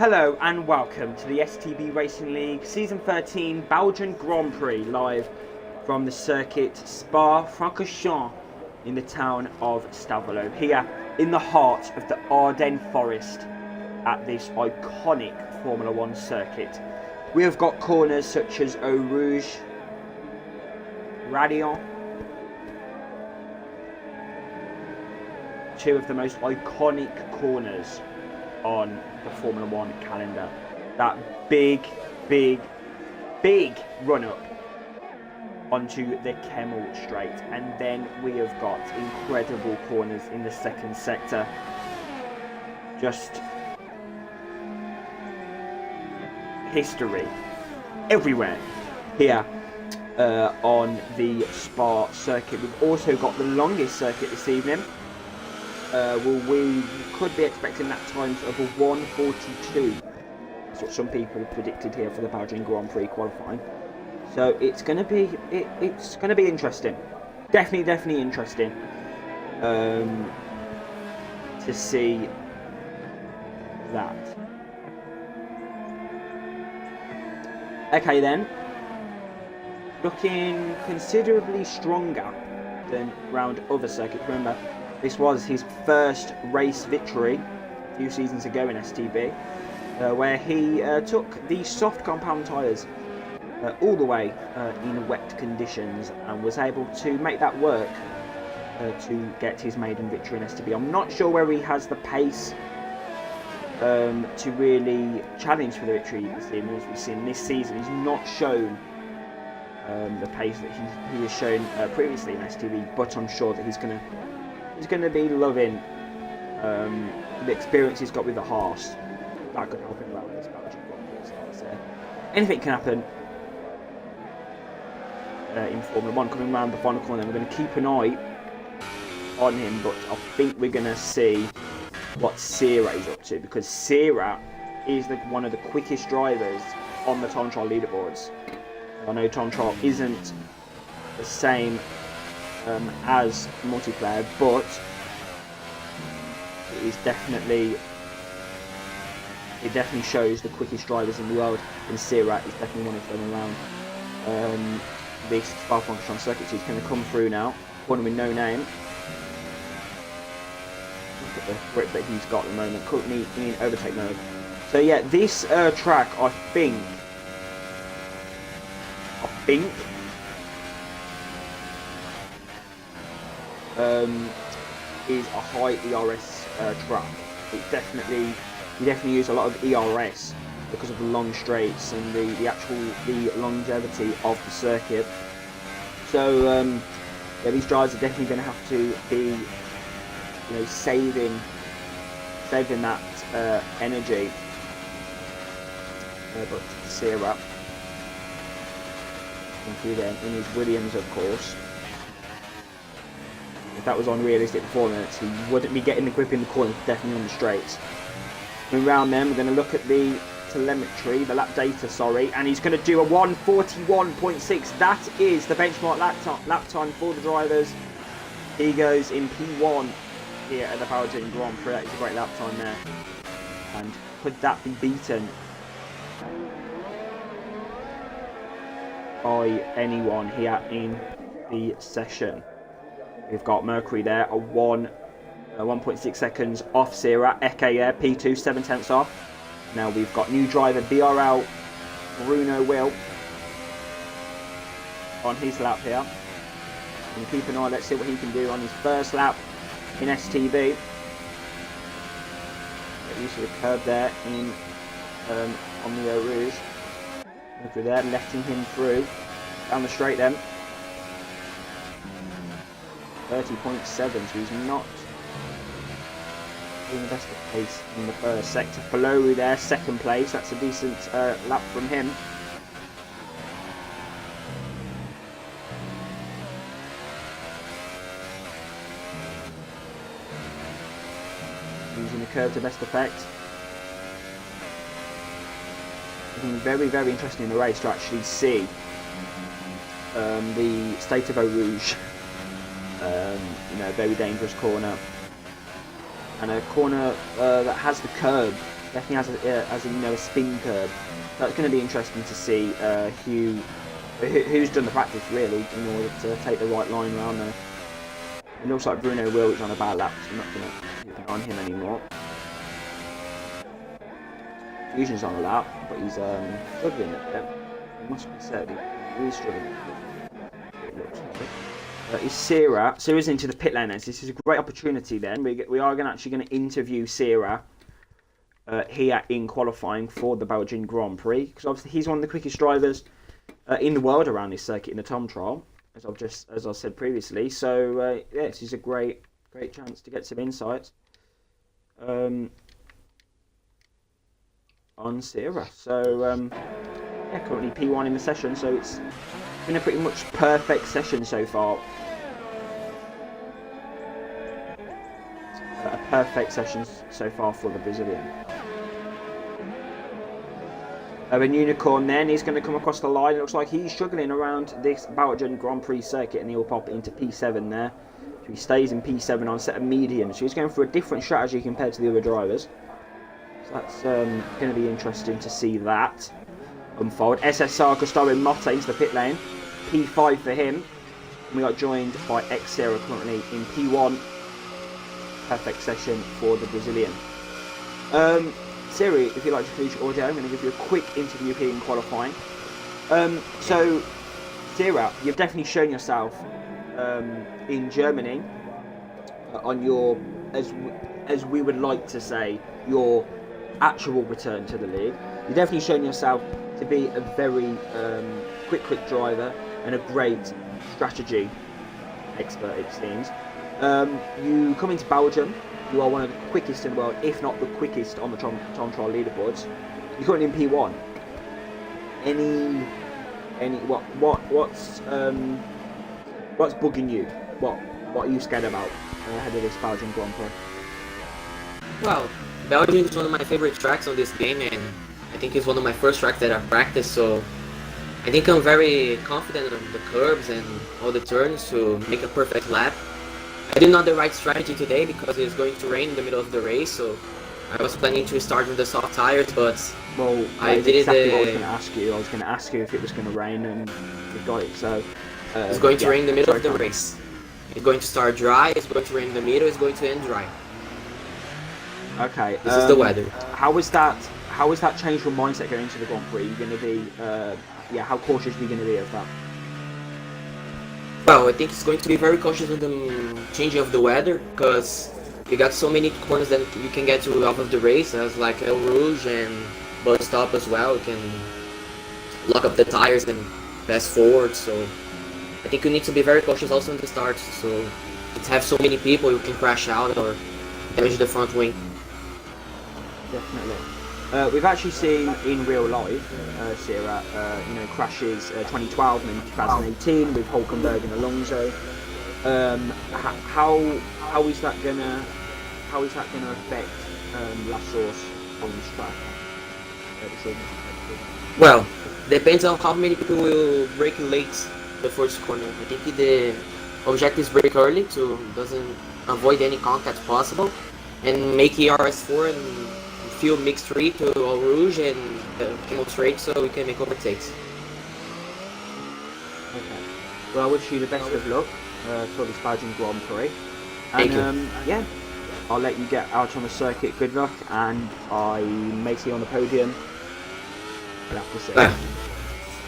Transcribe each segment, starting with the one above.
Hello and welcome to the STB Racing League Season 13 Belgian Grand Prix, live from the circuit Spa-Francorchamps in the town of Stavelot, here in the heart of the Ardennes Forest at this iconic Formula 1 circuit. We have got corners such as Eau Rouge, Radion, two of the most iconic corners on the Formula 1 calendar. That big run up onto the Kemmel Straight, and then we have got incredible corners in the second sector. Just history everywhere here on the Spa circuit. We've also got the longest circuit this evening. We could be expecting that times of a 1:42. That's what some people have predicted here for the Belgian Grand Prix qualifying. So it's going to be interesting. Definitely interesting to see that. Okay then, looking considerably stronger than round other circuits. Remember, this was his first race victory a few seasons ago in STB, where he took the soft compound tyres all the way in wet conditions and was able to make that work to get his maiden victory in STB. I'm not sure where he has the pace to really challenge for the victory this evening. As we've seen this season, he's not shown the pace that he has shown previously in STB, but I'm sure that he's going to be loving the experience he's got with the horse. That could help him out with this Belgian Grand Prix. So anything can happen in Formula 1. Coming around the final corner, we're going to keep an eye on him, but I think we're going to see what Sierra is up to, because Sierra is one of the quickest drivers on the time trial leaderboards. I know time trial isn't the same as multiplayer, but it definitely shows the quickest drivers in the world, and Sierra is definitely one of them around this Spa-Francorchamps circuit. So he's going to come through now, one with no name. Look at the grip that he's got at the moment, currently in overtake mode. So yeah, this track I think is a high ERS track. You definitely use a lot of ERS because of the long straights and the longevity of the circuit. So yeah, these drivers are definitely going to have to be, saving that energy. But Sierra, through there in his Williams, of course. If that was unrealistic performance, he wouldn't be getting the grip in the corners, definitely on the straights. Moving around then, we're going to look at the telemetry, the lap data, and he's going to do a 1:41.6. That is the benchmark lap time for the drivers. He goes in P1 here at the Belgian Grand Prix. That is a great lap time there. And could that be beaten by anyone here in the session? We've got Mercury there, a 1.6 seconds off Sierra. Eke there, P2, 7/10 off. Now we've got new driver BRL Bruno Will on his lap here. And keep an eye, let's see what he can do on his first lap in STB. Get used to the curb there on the Eau Rouge. Mercury there, letting him through down the straight then. 30.7, so he's not doing the best of pace in the first sector. Below there, second place. That's a decent lap from him. Using the curve to best effect. It's been very interesting in the race to actually see the state of Eau Rouge. Very dangerous corner, and a corner that has the curb Definitely has a spin curve. That's going to be interesting to see who's done the practice really in order to take the right line around there. It looks like Bruno Will is on a bad lap, so I'm not going to keep an eye on him anymore. Fusion's on a lap, but he's struggling a bit. He must be said, he's struggling a bit. It looks like. Is Sierra's into the pit lane. This is a great opportunity then. We are actually going to interview Sierra here in qualifying for the Belgian Grand Prix, because obviously he's one of the quickest drivers in the world around this circuit in the Tom trial, as I said previously. So yeah, this is a great chance to get some insights on Sierra. So yeah, currently P1 in the session, so it's been a pretty much perfect session so far. A perfect session so far for the Brazilian. An Unicorn then is going to come across the line. It looks like he's struggling around this Belgian Grand Prix circuit, and he'll pop into P7 there. So he stays in P7 on set of medium. So he's going for a different strategy compared to the other drivers. So that's going to be interesting to see that unfold. SSR Gustavo Motta into the pit lane. P5 for him. And we got joined by X-Sierra currently in P1. Perfect session for the Brazilian. Siri, if you'd like to finish your audio, I'm going to give you a quick interview here in qualifying. So, Sierra, you've definitely shown yourself in Germany on your, as we would like to say, your actual return to the league. You've definitely shown yourself to be a very quick driver and a great strategy expert, it seems. You come into Belgium. You are one of the quickest in the world, if not the quickest, on the Tom Trial leaderboards. You're currently in P1. What's bugging you? What are you scared about ahead of this Belgian Grand Prix? Well, Belgium is one of my favorite tracks on this game, and I think it's one of my first tracks that I've practiced. So I think I'm very confident on the curves and all the turns to make a perfect lap. I did not the right strategy today because it's going to rain in the middle of the race, so I was planning to start with the soft tires, but well, I did exactly it. What I was going to ask you. I was going to ask you if it was going to rain, and you got it. So it's going to rain in the middle of the race. It's going to start dry. It's going to rain in the middle. It's going to end dry. Okay. This is the weather. How is that changed your mindset going into the Grand Prix? You're going to be, how cautious are you going to be of that? Well, I think it's going to be very cautious with the changing of the weather, because you got so many corners that you can get to off of the race, as like El Rouge and Bus Stop as well. You can lock up the tires and pass forward, so I think you need to be very cautious also in the start, so it's have so many people, you can crash out or damage the front wing. Definitely. We've actually seen in real life, Sierra, crashes 2012 and 2018 with Hulkenberg and Alonso. How is that gonna affect La Source on this track? Well, depends on how many people will brake late the first corner. I think the objective is brake early to doesn't avoid any contact possible, and make ERS4 and fuel mix 3 to Eau Rouge and Camel straight so we can make overtakes. Okay. Well, I wish you the best of luck for this Belgian Grand Prix. And Thank you. Yeah, I'll let you get out on the circuit. Good luck, and I may see you on the podium. I'll have to say.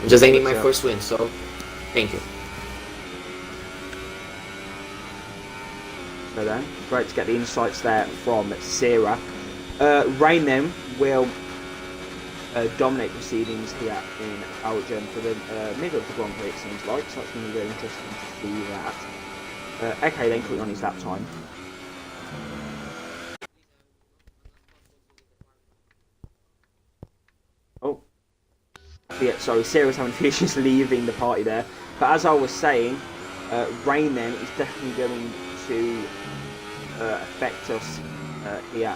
I'm just aiming my first win, so thank you. So then, great to get the insights there from Sierra. Rain then will dominate proceedings here in Belgium for the middle of the Grand Prix, it seems like, so that's going to be very interesting to see that. Okay, then quickly on his lap time. Oh, yeah, sorry, Sierra's having issues leaving the party there. But as I was saying, rain then is definitely going to affect us here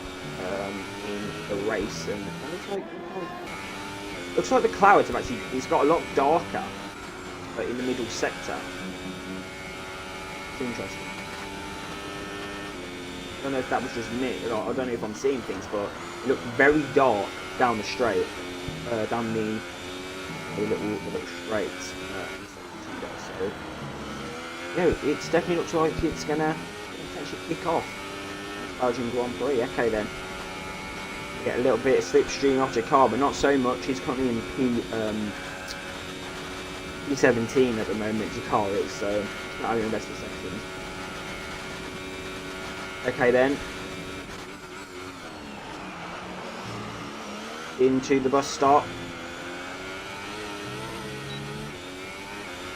in the race, and it looks like the clouds have actually, it's got a lot darker in the middle sector. It's interesting. I don't know if that was just me, I don't know if I'm seeing things, but It looked very dark down the straight, down the little straight. So yeah, it definitely looks like it's gonna potentially kick off Belgian Grand Prix. Okay then, get a little bit of slipstream off the car, but not so much. He's currently in P17 at the moment. The car is, so not having the best of sections. Okay then, into the bus stop.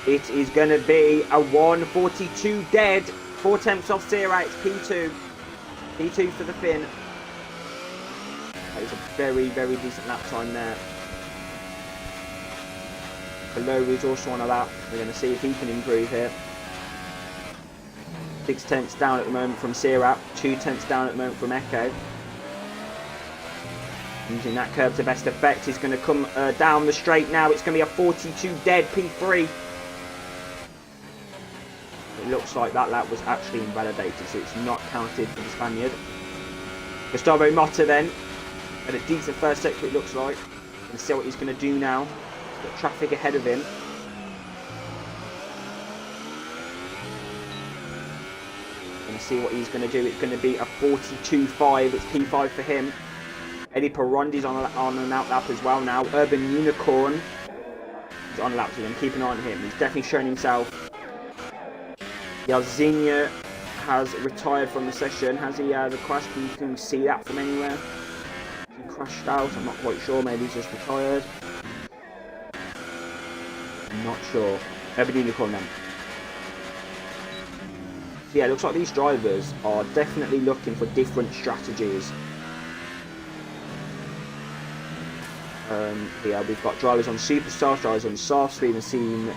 It is going to be a 1:42 dead. 4 tenths off Sierra. It's P2. P2 for the Finn. That is a very, very decent lap time there. Below is also on a lap. We're going to see if he can improve here. 6 tenths down at the moment from Sierra. 2 tenths down at the moment from Echo. Using that curb to best effect. He's going to come down the straight now. It's going to be a 42 dead P3. It looks like that lap was actually invalidated, so it's not counted for the Spaniard. Gustavo Motta then at a decent first sector, it looks like. Let's see what he's going to do now. Got traffic ahead of him. Going to see what he's going to do. It's going to be a 42.5. It's P5 for him. Eddie Perondi's on an out lap as well now. Urban Unicorn is on a lap, so I'm keeping an eye on him. He's definitely shown himself. Yalzinha has retired from the session. Has he the crash? Can you see that from anywhere? He crashed out. I'm not quite sure. Maybe he's just retired. I'm not sure. Urban Unicorn then. So yeah, it looks like these drivers are definitely looking for different strategies. Yeah, we've got drivers on superstars, drivers on softs. We've even seen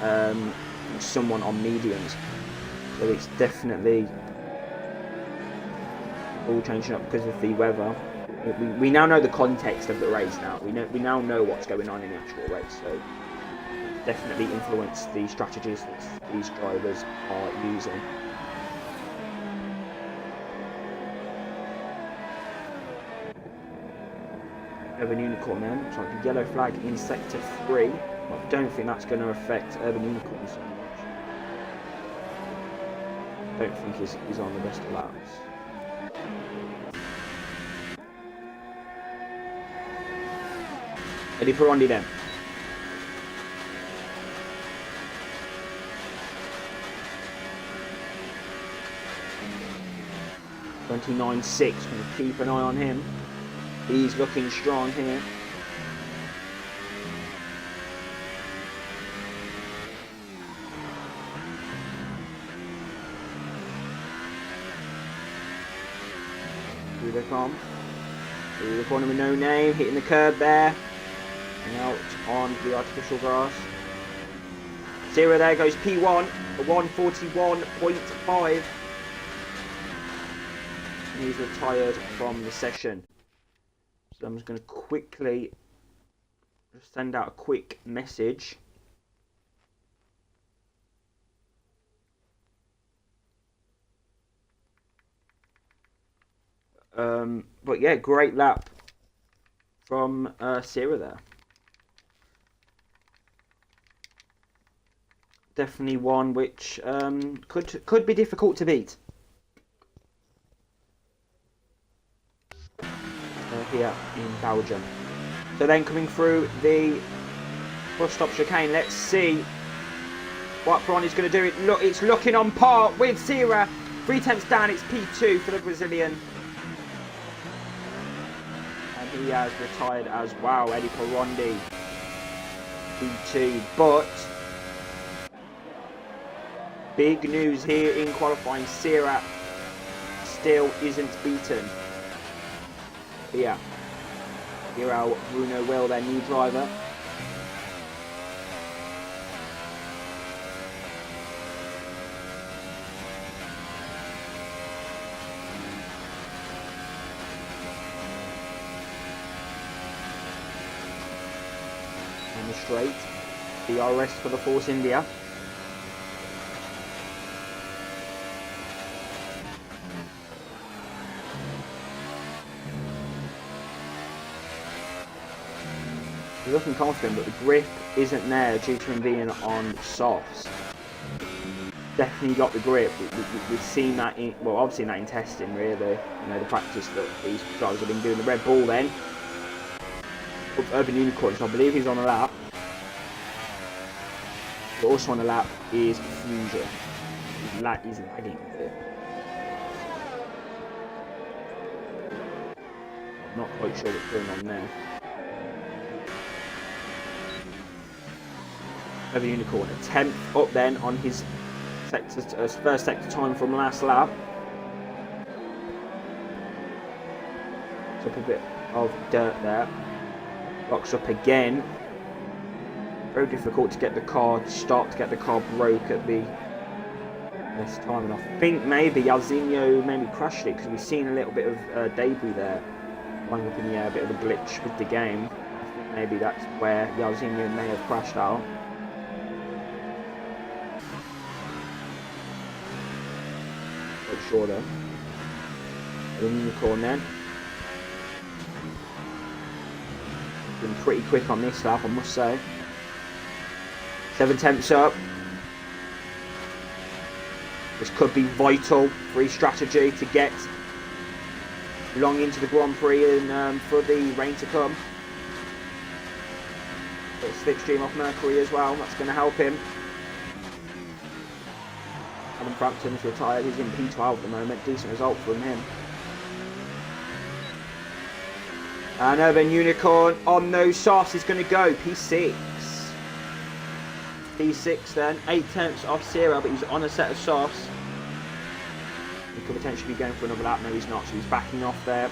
someone on mediums. So it's definitely all changing up because of the weather. We now know the context of the race now. We now know what's going on in the actual race. So definitely influence the strategies that these drivers are using. Urban Unicorn then, looks like a yellow flag in sector 3. I don't think that's going to affect Urban Unicorn so much. I don't think he's on the best of laps. Eddie Perondi then. .29.6, going to keep an eye on him. He's looking strong here. Here they come. Through the corner with no name, hitting the curb there. And out on the artificial grass. Zero there goes P1, a 1:41.5. He's retired from the session. So I'm just going to quickly send out a quick message. But yeah, great lap from Sierra there. Definitely one which could be difficult to beat. Here in Belgium. So then coming through the bus stop chicane, let's see what Peroni's going to do. It's looking on par with Sierra. 3 tenths down, it's P2 for the Brazilian. And he has retired as well, Eddie Perondi. P2, but big news here in qualifying. Sierra still isn't beaten. Yeah, here Bruno Will, their new driver. On the straight, DRS for the Force India. looking confident, but the grip isn't there due to him being on softs. Definitely got the grip. We've seen that in, well, I've seen that in testing, really. You know, the practice that these drivers have been doing. The Red Bull then, Urban Unicorn, so I believe he's on a lap. But also on a lap is Fusion. He's lagging a bit. Not quite sure what's going on there. Urban Unicorn, a 10th up then on his first sector time from last lap. Up a bit of dirt there. Locks up again. Very difficult to get the car stopped, to get the car broke at the best time. And I think maybe Yazinho maybe crashed it because we've seen a little bit of debris there. Flying up in the air, a bit of a glitch with the game. I think maybe that's where Yazinho may have crashed out. Quite sure though. The Unicorn then. Been pretty quick on this lap, I must say. 7 tenths up. This could be vital for his strategy to get long into the Grand Prix and for the rain to come. Bit of slipstream off Mercury as well, that's going to help him. Adam Frampton's retired, he's in P12 at the moment, decent result from him. And Urban Unicorn on those softs is going to go P6. P6 then, 8 tenths off Sierra, but he's on a set of softs. He could potentially be going for another lap. No, he's not, so he's backing off there.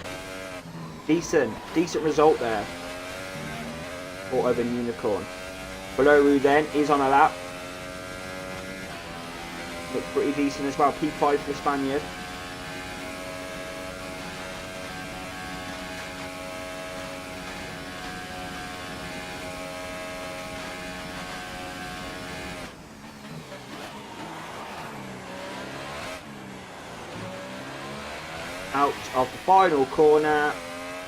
Decent result there for Urban Unicorn. Below then is on a lap. Looks pretty decent as well. P5 for the Spaniard. Out of the final corner.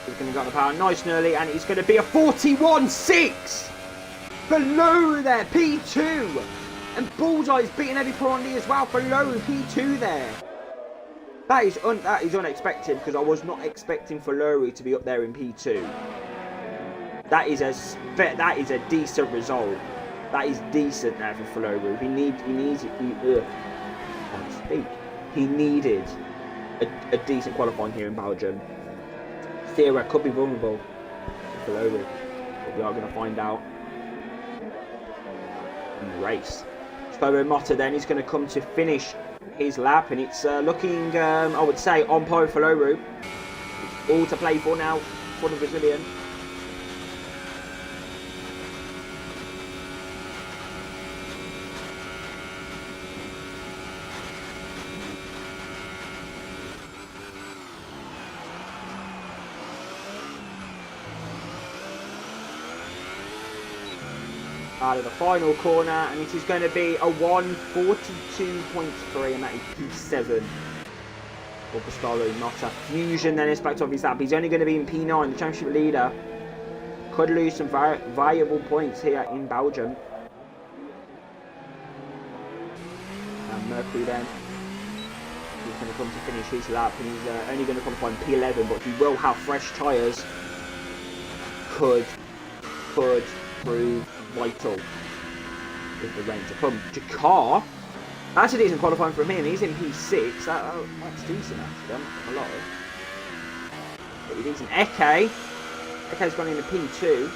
He's going to go on the power nice and early, and it's going to be a 41.6 below there, P2. And Bullseye's beating Eddie Pironi as well, below P2 there. That is unexpected, because I was not expecting Faluri to be up there in P2. That is a decent result. That is decent there for Faluri. He needed a decent qualifying here in Belgium. Sierra could be vulnerable for Faluri, but we are going to find out in the race. Spobo Motta then is going to come to finish his lap, and it's looking, I would say, on par with Faluru. It's all to play for now for the Brazilian. Out of the final corner, and it is going to be a 1:42.3, and that is P7 for Gustavo Motta. Fusion then is back to his lap. He's only going to be in P9, the championship leader. Could lose some valuable points here in Belgium. And Mercury then, he's going to come to finish his lap, and he's only going to qualify in P11, but he will have fresh tyres. Could prove vital with the rain to come. Jakar, that's a decent qualifying from him. He's in P6. That's decent actually. A lot of pretty decent. Eke's gone into P2.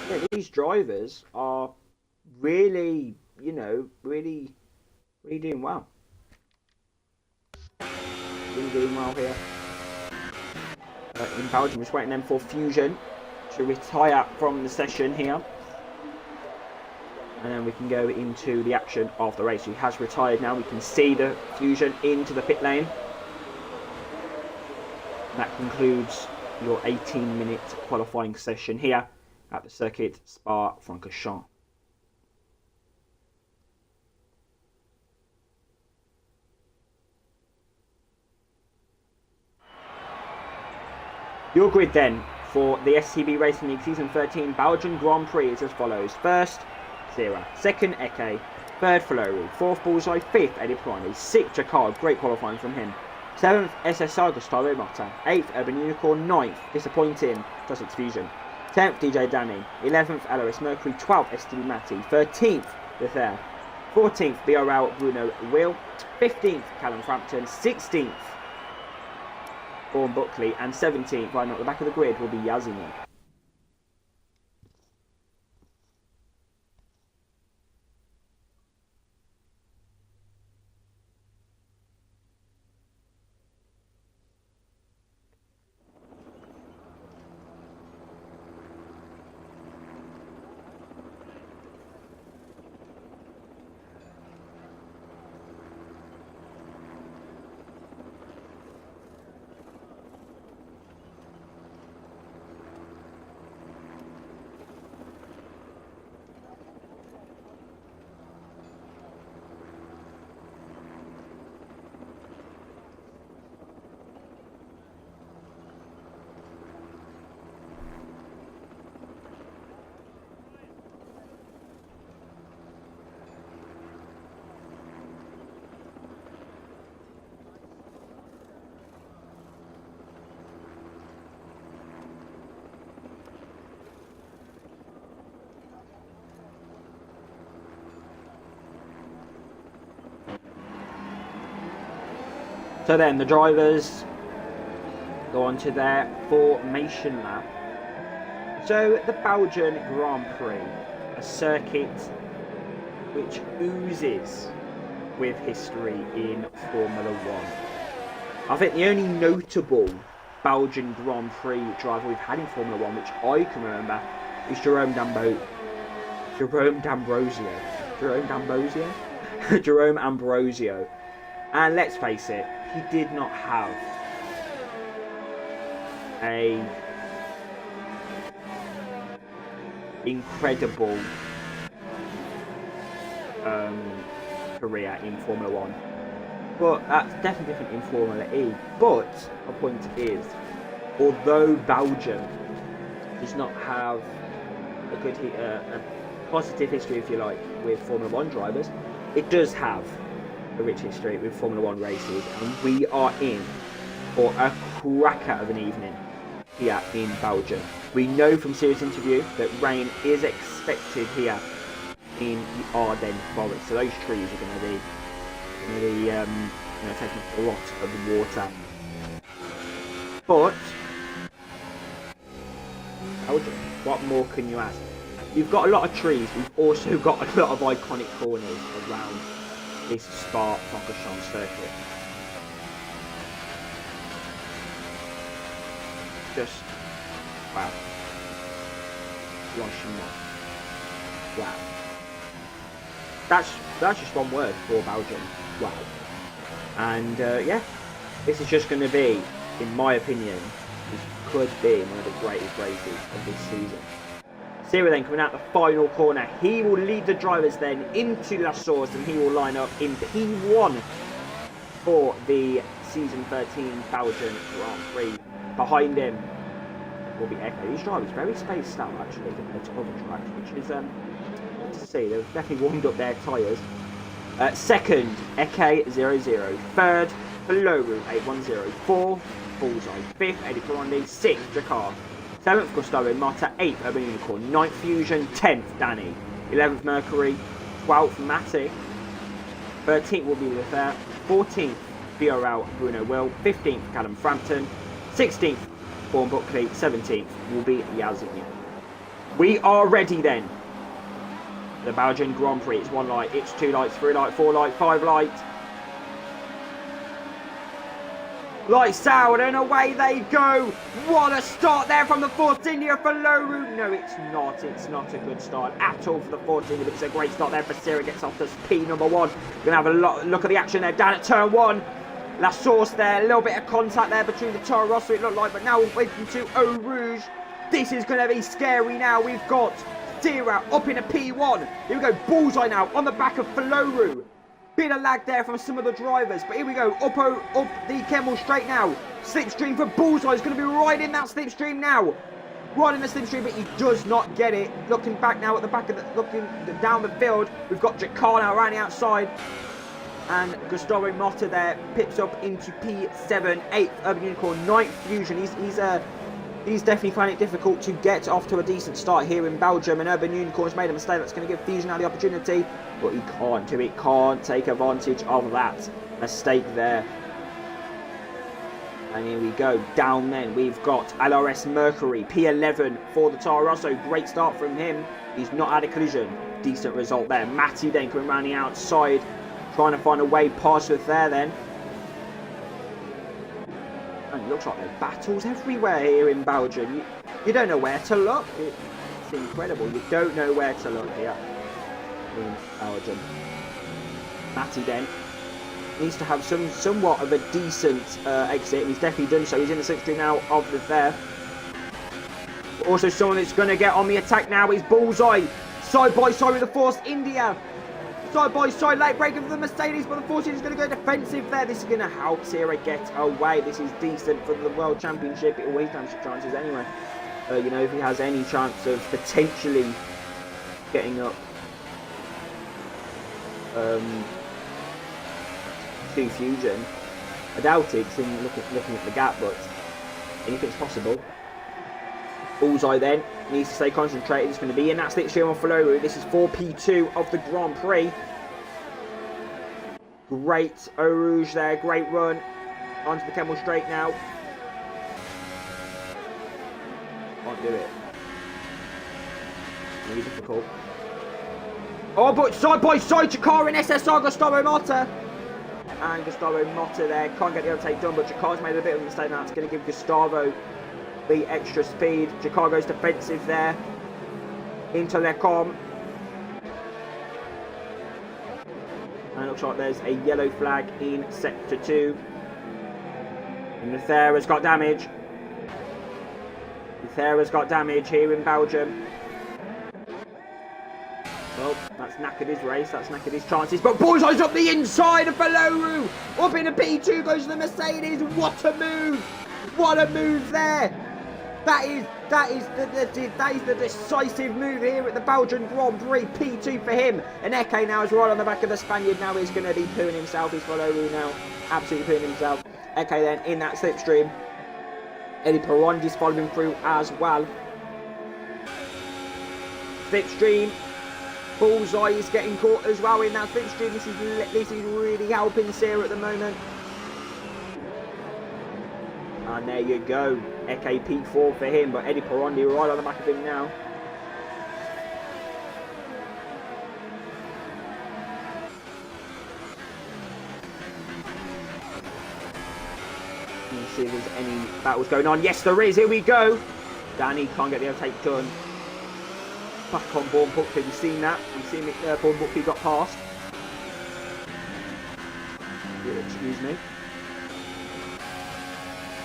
Yeah, these drivers are really, really doing well. Really doing well here in Belgium. Just waiting then for Fusion to retire from the session here, and then we can go into the action of the race. He has retired now. We can see the Fusion into the pit lane. That concludes your 18-minute qualifying session here at the circuit Spa-Francorchamps. Your grid then for the STB Racing League Season 13 Belgian Grand Prix is as follows. First, Zera. Second, Eke. Third, Fleury. Fourth, Bullseye. Fifth, Eddie Pirani. Sixth, Jacquard. Great qualifying from him. Seventh, SSR Gustavo Mota. Eighth, Urban Unicorn. Ninth, disappointing, Sussex Fusion. 10th, DJ Danny. 11th, Alois Mercury. 12th, STB Matty. 13th, Lothair. 14th, BRL Bruno Will. 15th, Callum Frampton. 16th, Vaughan Buckley. And 17th, right at the back of the grid, will be Yazini. So then the drivers go on to their formation lap. So the Belgian Grand Prix, a circuit which oozes with history in Formula One. I think the only notable Belgian Grand Prix driver we've had in Formula One, which I can remember, is Jerome Ambrosio. And let's face it, he did not have a incredible career in Formula One. But that's definitely different in Formula E. But my point is, although Belgium does not have a good, a positive history, if you like, with Formula One drivers, it does have a rich history with Formula One races, and we are in for a cracker of an evening here in Belgium. We know from Sirius interview that rain is expected here in the Ardennes forest, so those trees are going to be taking up a lot of the water. But Belgium, what more can you ask? You've got a lot of trees. We've also got a lot of iconic corners around this Spa-Francorchamps circuit. Just wow. Wow. That's just one word for Belgium. Wow. And yeah, this is just going to be, in my opinion, this could be one of the greatest races of this season. Sira then coming out the final corner. He will lead the drivers then into La Source, and he will line up in P1 for the Season 13 Belgian Grand Prix. Behind him will be Eke. These drivers very spaced out actually compared to other tracks, which is good to see. They've definitely warmed up their tyres. Second, Eke 00. Third, Fleury 810. Fourth, Bullseye. Fifth, Eddie Pirani. Sixth, Jacquard. 7th, Gustavo Mota. 8th, Urban Unicorn. 9th, Fusion. 10th, Danny. 11th, Mercury. 12th, Matty. 13th will be Lothair. 14th, BRL Bruno Will. 15th, Callum Frampton. 16th, Vaughan Buckley. 17th will be Yazini. We are ready then. The Belgian Grand Prix. It's 1 light, it's 2 lights, 3 light, 4 light, 5 light. Lights out and away they go. What a start there from the Force India for Loru. No, it's not. It's not a good start at all for the Force India, but it's a great start there for Sira. Gets off to P number 1. We're going to have a look at the action there down at turn 1. La Source there, a little bit of contact there between the Toro Rosso it looked like, but now we're waiting to Eau Rouge. This is going to be scary now. We've got Sira up in a P1. Here we go, Bullseye now on the back of Floru. Bit of lag there from some of the drivers, but here we go, up the Kemmel straight now. Slipstream for Bullseye is going to be right in that slipstream now. right in the slipstream, but he does not get it. Looking back now at the back of the, looking down the field, we've got Jakar now around the outside. And Gustavo Motta there pips up into P7, 8th Urban Unicorn, 9th Fusion. He's definitely finding it difficult to get off to a decent start here in Belgium. And Urban Unicorn's made a mistake that's going to give Fusion now the opportunity. But he can't do it, can't take advantage of that mistake there. And here we go, down then. We've got LRS Mercury, P11 for the Toro Rosso. Great start from him. He's not had a collision. Decent result there. Matty then coming around the outside, trying to find a way past with there then. And it looks like there's battles everywhere here in Belgium. You don't know where to look. It's incredible. You don't know where to look here in Belgium. Matty then needs to have somewhat of a decent exit. He's definitely done so. He's in the slipstream now of the there. But also someone that's going to get on the attack now is Bullseye. Side by side with the Force India. Side by side, late breaker for the Mercedes, but the Force India is going to go defensive there. This is going to help Sierra get away. This is decent for the World Championship. It always has chances anyway. You know, if he has any chance of potentially getting up to Fusion. I doubt it, looking at the gap, but anything's possible. Bullseye then needs to stay concentrated. He's going to be in that slipstream on Faloru. This is 4P2 of the Grand Prix. Great Eau Rouge there, great run onto the Kemmel Straight now. Can't do it. Really difficult. Oh, but side by side, Jakar and SSR Gustavo Motta. And Gustavo Motta there can't get the overtake done, but Jakar's made a bit of a mistake now. It's going to give Gustavo the extra speed. Jakar goes defensive there into Lecom. And it looks like there's a yellow flag in sector 2. And Lethera's got damage. Lethera's got damage here in Belgium. Well, that's knackered his race, that's knackered his chances. But Bullseye's up the inside of Faloru. Up in a P2 goes the Mercedes. What a move! What a move there! That is the decisive move here at the Belgian Grand Prix. P2 for him. And Eke now is right on the back of the Spaniard. Now he's going to be pooing himself. He's Faloru now. Absolutely pooing himself. Eke then in that slipstream. Eddie Perondi's following through as well. Slipstream. Bullseye is getting caught as well in that slipstream. This is really helping Sierra at the moment. And there you go. Eke P4 for him, but Eddie Perondi right on the back of him now. Let's see if there's any battles going on. Yes, there is. Here we go. Danny can't get the overtake done. Back on Born Book. Have you seen that? You've seen it. Born Book got past. Excuse me.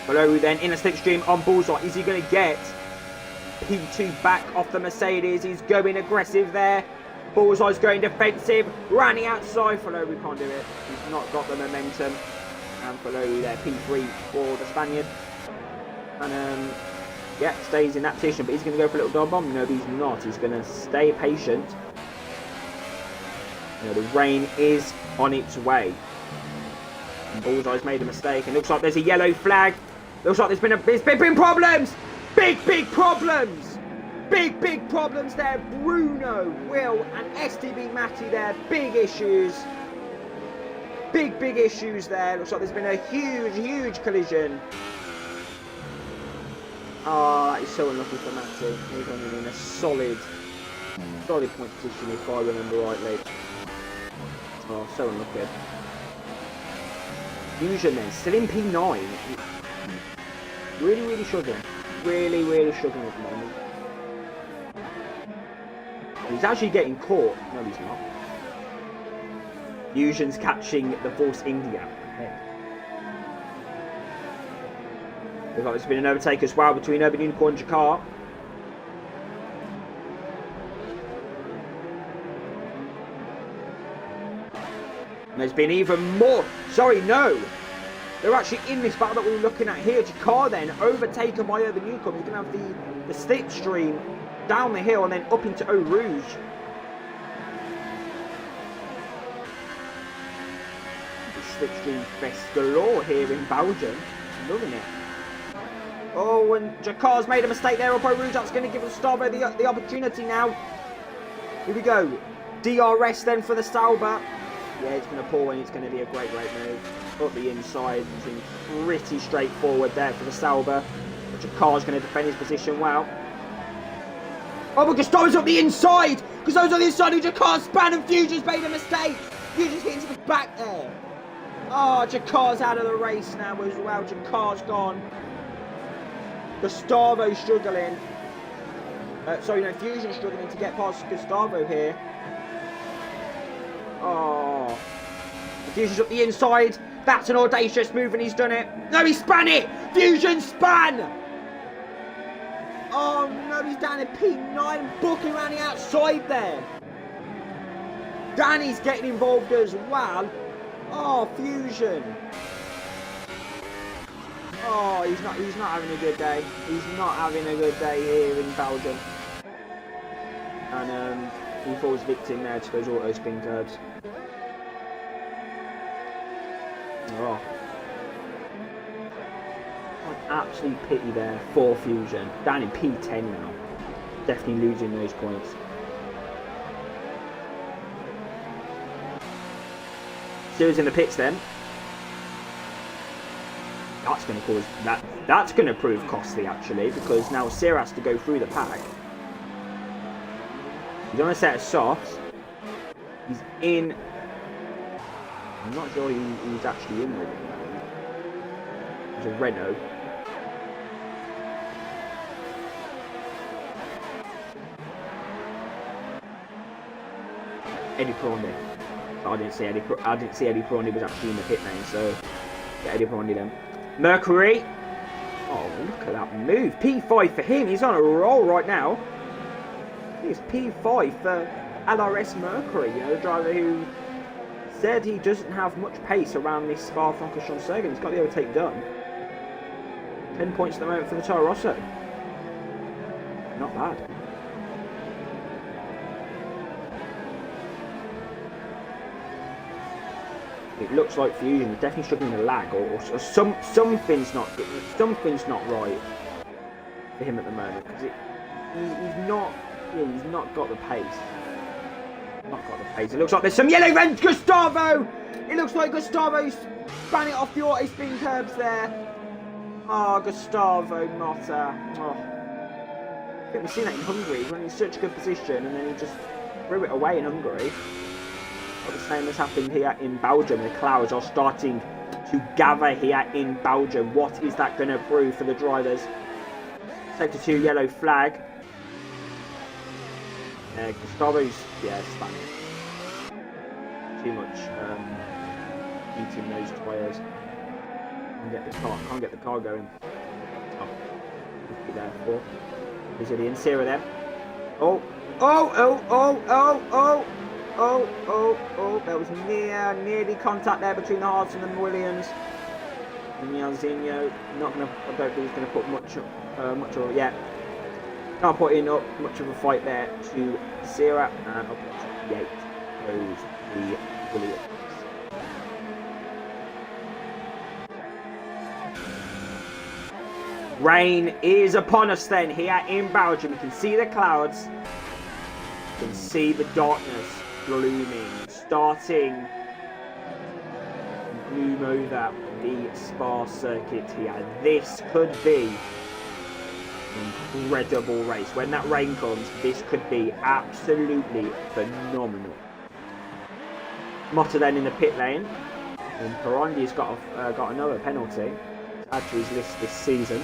Below then in a slipstream on Bullseye. Is he going to get P2 back off the Mercedes? He's going aggressive there. Bullseye's going defensive. Running outside. Faloru can't do it. He's not got the momentum. And Faloru there, P3 for the Spaniard. And yeah, stays in that position. But he's going to go for a little dog bomb. No, he's not. He's going to stay patient. You know, the rain is on its way. And Bullseye's made a mistake. And looks like there's a yellow flag. Looks like there's been problems. Big problems. Big problems there. Bruno, Will and STB Matty there. Big issues. Big issues there. Looks like there's been a huge collision. Oh, that is so unlucky for Matty. He's only in a solid point position if I remember rightly. Oh, so unlucky. Fusion then, still in P9. Really struggling. Really struggling at the moment. He's actually getting caught. No, he's not. Fusion's catching the Force India. Looks like there's been an overtake as well between Urban Unicorn and Jakar. And there's been even more. Sorry, no. They're actually in this battle that we were looking at here. Jakar then overtaken by the newcomer. He's going to have the slipstream down the hill and then up into Eau Rouge. The slipstream fest galore here in Belgium. Loving it. Oh, and Jakar's made a mistake there up Eau Rouge. That's going to give Gustavo the opportunity now. Here we go. DRS then for the Sauber. Yeah, it's going to pull and it's going to be a great move. Up the inside, seems pretty straightforward there for the Sauber. But Jakar's going to defend his position well. Oh, but Gustavo's up the inside! Gustavo's on the inside of Jakar's span and Fusion's made a mistake! Fusion's hit into the back there. Oh, Jakar's out of the race now as well. Jakar's gone. Gustavo's struggling. Fusion's struggling to get past Gustavo here. Oh. Fusion's up the inside. That's an audacious move and he's done it. No, he span it! Fusion span! Oh no, he's down in P9, booking around the outside there. Danny's getting involved as well. Oh, Fusion. Oh, he's not having a good day. He's not having a good day here in Belgium. And he falls victim there to those auto spin curbs. Oh. Absolute pity there for Fusion. Down in P10 now. Definitely losing those points. Stewart's in the pits then. That's going to cause that's going to prove costly actually, because now Sierra has to go through the pack. He's on a set of softs. He's in. I'm not sure he's actually in with it. There's a Renault. Eddie Perondi. I didn't see Eddie Perondi was actually in the pit lane, so yeah, Eddie Perondi then. Mercury. Oh, look at that move. P5 for him. He's on a roll right now. It's P5 for LRS Mercury. You know, the driver who said he doesn't have much pace around this Spa-Francorchamps circuit. He's got the overtake done. 10 points at the moment for the Toro Rosso. Not bad. It looks like Fusion is definitely struggling to lag, or something's not right for him at the moment, because he's not got the pace. It looks like there's some yellow vent. Gustavo. It looks like Gustavo span it off the auto spin curbs there. Oh, Gustavo Motta. Oh. I think we've seen that in Hungary. He's in such a good position, and then he just threw it away in Hungary. But the same has happened here in Belgium. The clouds are starting to gather here in Belgium. What is that going to prove for the drivers? Sector 2 yellow flag. Gustavo's spanning. Too much eating those tyres. Can't get the car going. Oh, there for. Brazilian Sierra there. Oh, there was nearly contact there between the Hartson and Williams. And Mianzinho, I don't think he's going to put much of it yet. Can't put in up much of a fight there to Sierra, and up to 58 goes the Williams. Rain is upon us then here in Belgium. You can see the clouds. You can see the darkness blooming, starting to bloom over the Spa circuit here. This could be an incredible race. When that rain comes, this could be absolutely phenomenal. Motta then in the pit lane, and Perondi's got another penalty to add to his list this season.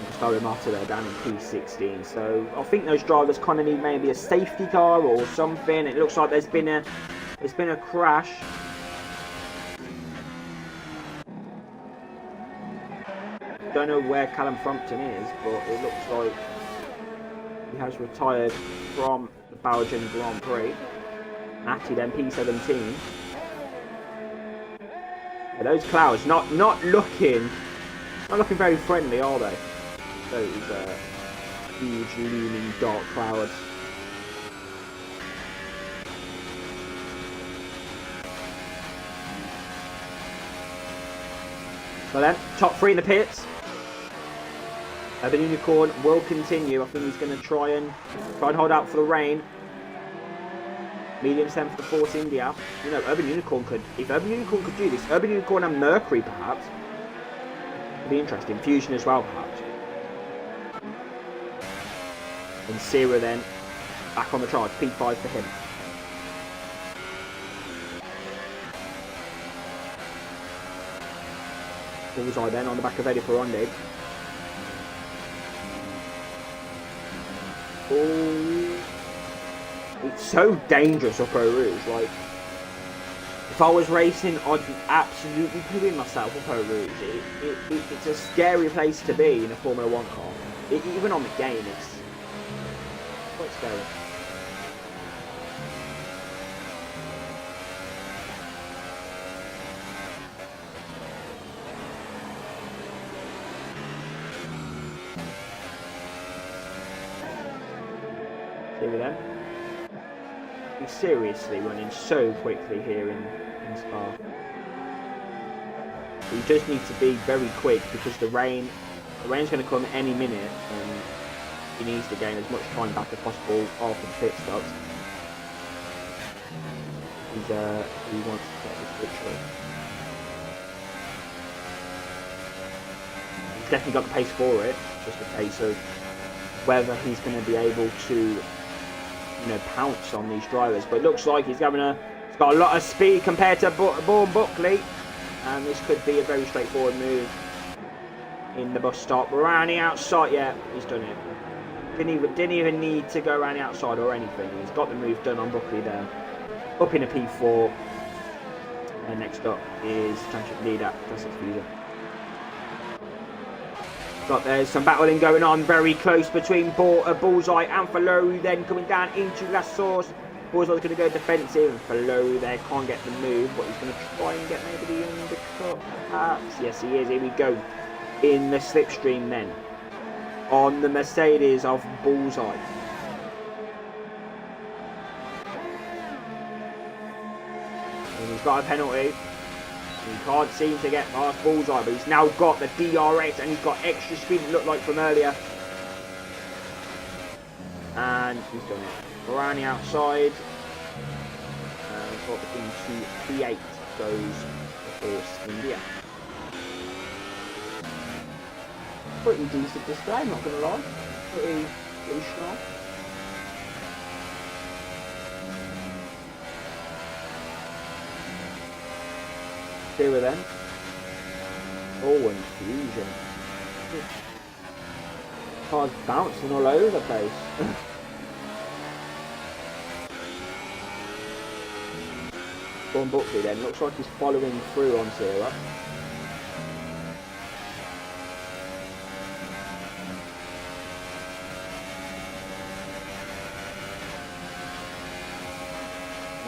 Gustavo Motta there down in P16, so I think those drivers kind of need maybe a safety car or something. It looks like there's been a crash. Don't know where Callum Frampton is, but it looks like he has retired from the Belgian Grand Prix. Matty then P17. Yeah, those clouds not looking very friendly, are they? Those huge looming dark clouds. So then, top 3 in the pits. Urban Unicorn will continue. I think he's going to try and hold out for the rain. Medium 7 for the Force India. You know, Urban Unicorn could, if Urban Unicorn could do this, Urban Unicorn and Mercury perhaps. Would be interesting. Fusion as well perhaps. And Sierra then back on the charge. P5 for him. Bullseye then on the back of Eddie Peronde. Oh, it's so dangerous up Eau Rouge. Like, if I was racing, I'd be absolutely pooing myself up Eau Rouge. It's a scary place to be in a Formula 1 car. Even on the game, it's quite scary. See with them. He's seriously running so quickly here in Spa. We just need to be very quick because the rain's going to come any minute, and he needs to gain as much time back as possible after the pit stops. He wants to get this victory. He's definitely got the pace for it. Just a case of whether he's going to be able to, pounce on these drivers. But it looks like he's got a lot of speed compared to Bourne Buckley, and this could be a very straightforward move in the bus stop. Around the outside, yeah, he's done it. Didn't even need to go around the outside or anything. He's got the move done on Buckley there. Up in a P4, and next up is championship leader Classic Fusion. But there's some battling going on very close between Bullseye and Falou, then coming down into La Source. Bullseye's going to go defensive, and Falou there can't get the move, but he's going to try and get maybe the undercut perhaps. Yes, he is. Here we go. In the slipstream then. On the Mercedes of Bullseye. And he's got a penalty. He can't seem to get past Bullseye, but he's now got the DRS and he's got extra speed, it looked like from earlier. And he's done it. Around the outside. And up into P8 goes the Force India. Pretty decent display, not going to lie. Pretty strong. Here then. Oh, and Fusion. Car's bouncing all over the place. Bourne Buckley then. Looks like he's following through on Sierra.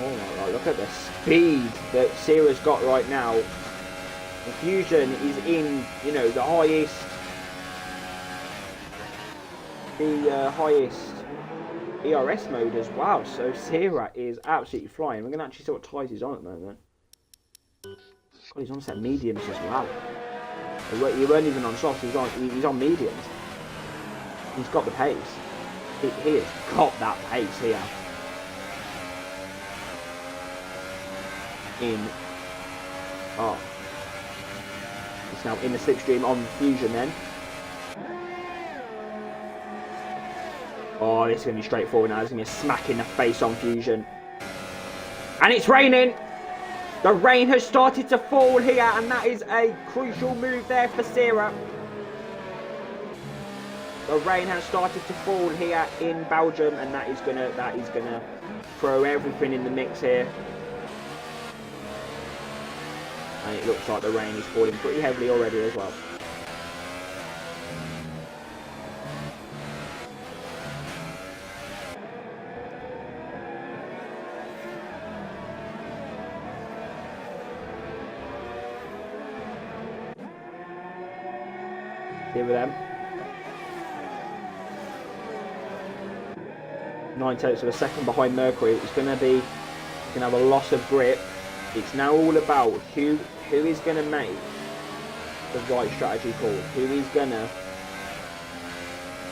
Oh my god, look at the speed that Sierra's got right now. The Fusion is in, the highest ERS mode as well. So Sierra is absolutely flying. We're going to actually see what tyres he's on at the moment. God, he's on set mediums as well. He weren't even on softs, he's on mediums. He's got the pace. He has got that pace here. It's now in the slipstream on Fusion then. Oh, this is going to be straightforward now. There's going to be a smack in the face on Fusion. And it's raining! The rain has started to fall here, and that is a crucial move there for Sierra. The rain has started to fall here in Belgium, and that is gonna throw everything in the mix here. And it looks like the rain is falling pretty heavily already as well. here with them. 9/10 of a second behind Mercury. It's going to have a loss of grip. It's now all about who is going to make the right strategy call. Who is going to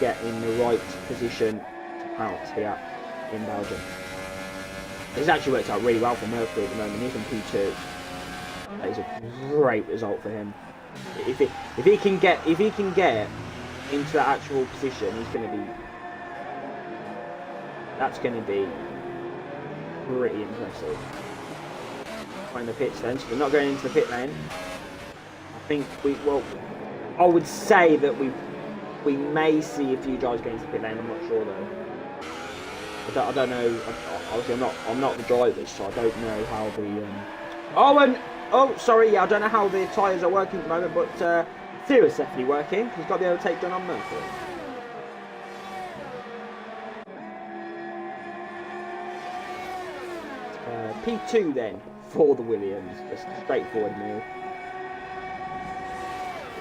get in the right position to pounce here in Belgium. It's actually worked out really well for Mercury at the moment. He's in P2. That is a great result for him. If he can get into that actual position, that's going to be pretty impressive. Find the pits then, so we're not going into the pit lane. I think I would say that we may see a few drivers going into the pit lane. I'm not sure though. I don't know. Obviously, I'm not the driver, so I don't know how the. Sorry. Yeah, I don't know how the tyres are working at the moment, but Theo's definitely working. He's got to be able to take John on Mercury. P2 then for the Williams, just a straightforward move.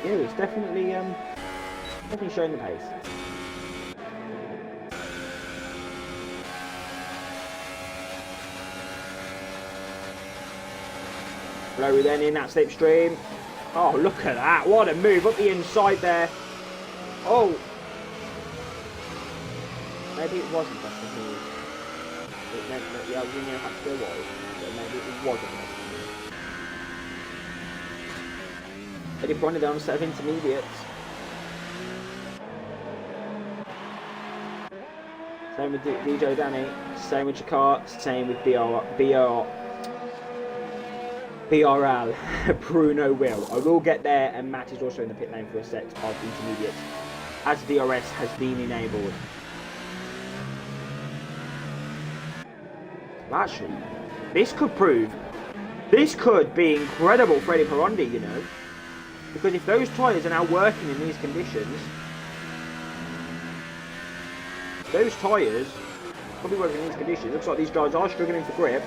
Yeah, it's definitely showing the pace. Lower then in that slipstream. Oh, look at that! What a move up the inside there. Oh, maybe it wasn't just a move. It meant that the Alvino had to go wide, but maybe it wasn't. Eddie Bronner down a set of intermediates. Same with DJ Danny, same with Jakar, same with BRL, Bruno Will. I will get there, and Matt is also in the pit lane for a set of intermediates, as DRS has been enabled. Actually, this could be incredible for Eddie Perondi, you know, because if those tyres are now working in these conditions, looks like these drivers are struggling for grip.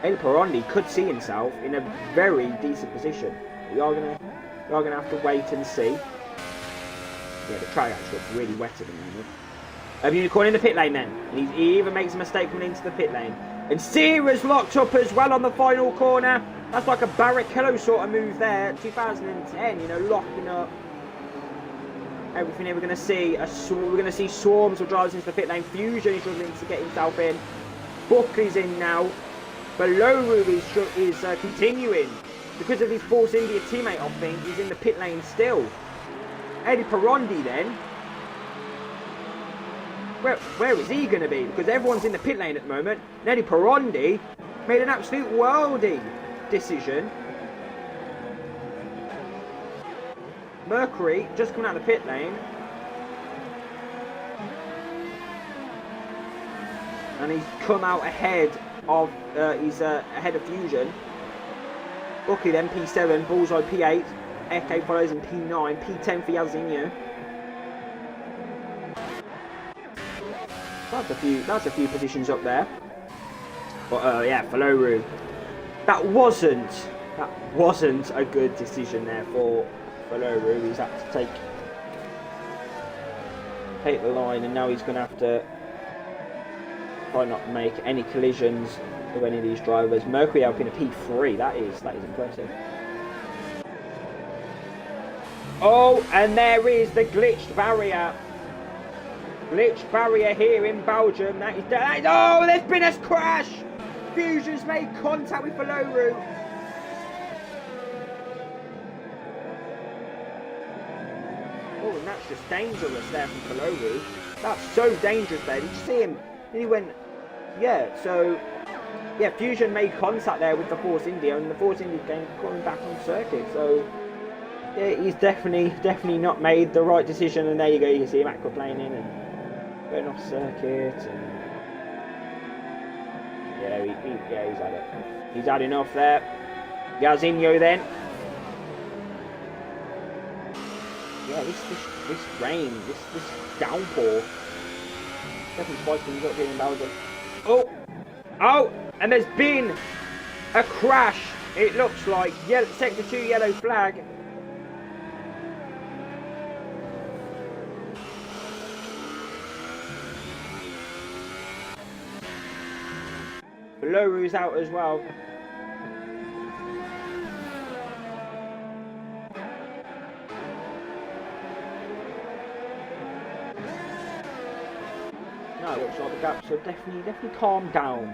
Eddie Perondi could see himself in a very decent position. We are gonna have to wait and see. Yeah, the track actually looks really wet at the moment. Unicorn in the pit lane then. And he even makes a mistake coming into the pit lane. And Sierra's locked up as well on the final corner. That's like a Barrichello sort of move there. 2010, you know, locking up everything here. We're going to see swarms of drivers into the pit lane. Fusion is struggling to get himself in. Buckley's in now. Below is continuing. Because of his Force India teammate, I think, he's in the pit lane still. Eddie Perondi then. Where is he going to be? Because everyone's in the pit lane at the moment. And Eddie Perondi made an absolute worldie decision. Mercury just coming out of the pit lane. And he's come out ahead of ahead of Fusion. Buckley then P7, Bullseye P8, Eke follows in P9, P10 for Yazinho. That's a few positions up there. But yeah, Faloru. That wasn't a good decision there for Faloru. He's had to take the line, and now he's going to have to try not to make any collisions with any of these drivers. Mercury helping a P3. That is impressive. Oh, and there is the glitched barrier. Glitched barrier here in Belgium. That is oh, there's been a crash. Fusion's made contact with Faloru. Oh, and that's just dangerous there from Faloru. That's so dangerous there. Did you see him? He went, yeah. So, yeah, Fusion made contact there with the Force India, and the Force India came coming back on circuit. So, yeah, he's definitely not made the right decision. And there you go. You can see him aquaplaning and going off circuit, and yeah, he's had it. He's had enough there. Yazinho then. Yeah, this rain, this downpour, definitely spice things up here in Belgium. Oh, and there's been a crash. It looks like sector 2 yellow flag. Belouru's out as well. No, it looks like the gaps have definitely calmed down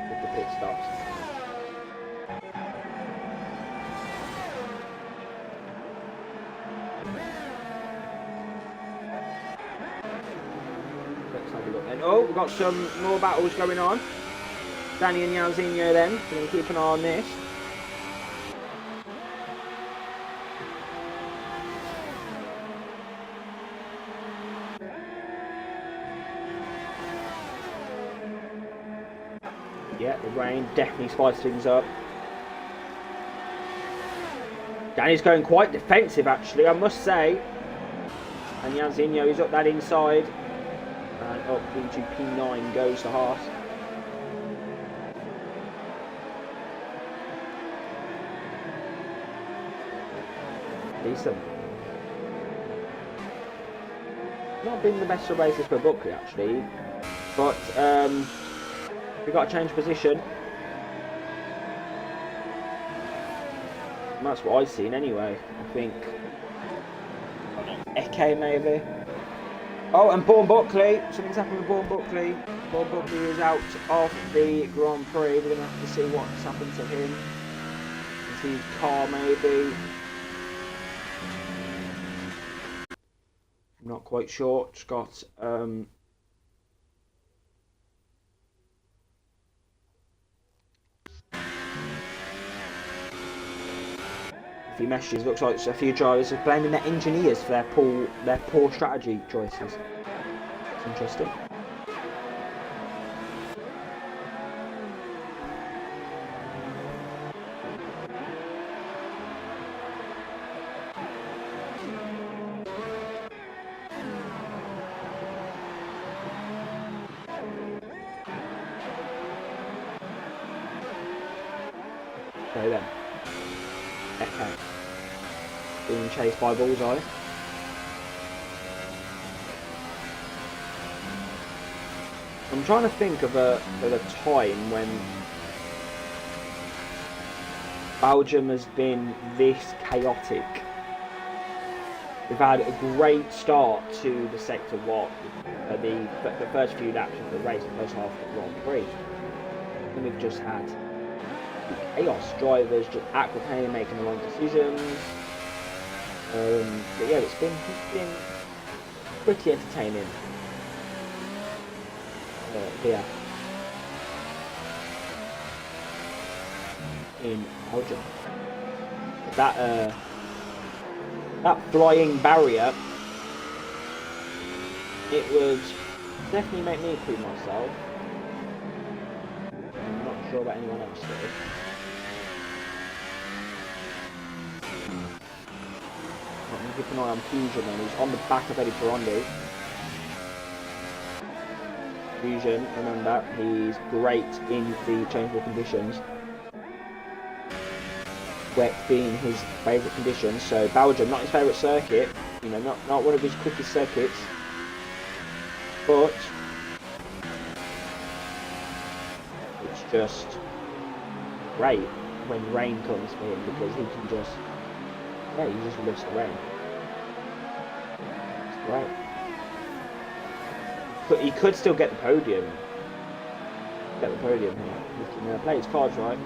with the pit stops. Let's have a look then. Oh, we've got some more battles going on. Danny and Yaozinho then, so we'll keep an eye on this. Yeah, the rain definitely spiced things up. Danny's going quite defensive actually, I must say. And Yaozinho is up that inside. And up into P9 goes the Haas. Decent. Not been the best of races for Buckley actually. But we've got to change position. And that's what I've seen anyway. I think Eke maybe. Oh, and Bourne Buckley. Something's happened with Bourne Buckley. Bourne Buckley is out of the Grand Prix. We're going to have to see what's happened to him. Is his car maybe? I'm not quite sure. It's got a few messages. Looks like a few drivers are blaming their engineers for their poor strategy choices. It's interesting. Okay then. Okay. Being chased by Bullseye. I'm trying to think of a time when Belgium has been this chaotic. We've had a great start to the Sector 1, the first few laps of the race, the first half of the Grand Prix. And we've just had chaos, drivers just aquaplaning, making the wrong decisions. But yeah, it's been pretty entertaining here in Belgium. That flying barrier, it would definitely make me poop myself. I'm not sure about anyone else though. Keep an eye on Fusion then, who's on the back of Eddie Ferrandi. Fusion, remember, he's great in the changeable conditions. Wet being his favourite conditions, so Belgium, not his favourite circuit, you know, not one of his quickest circuits, but it's just great when rain comes for him because he can just, yeah, he just loves the rain. Right. But he could still get the podium. Get the podium here. He can play his cards right.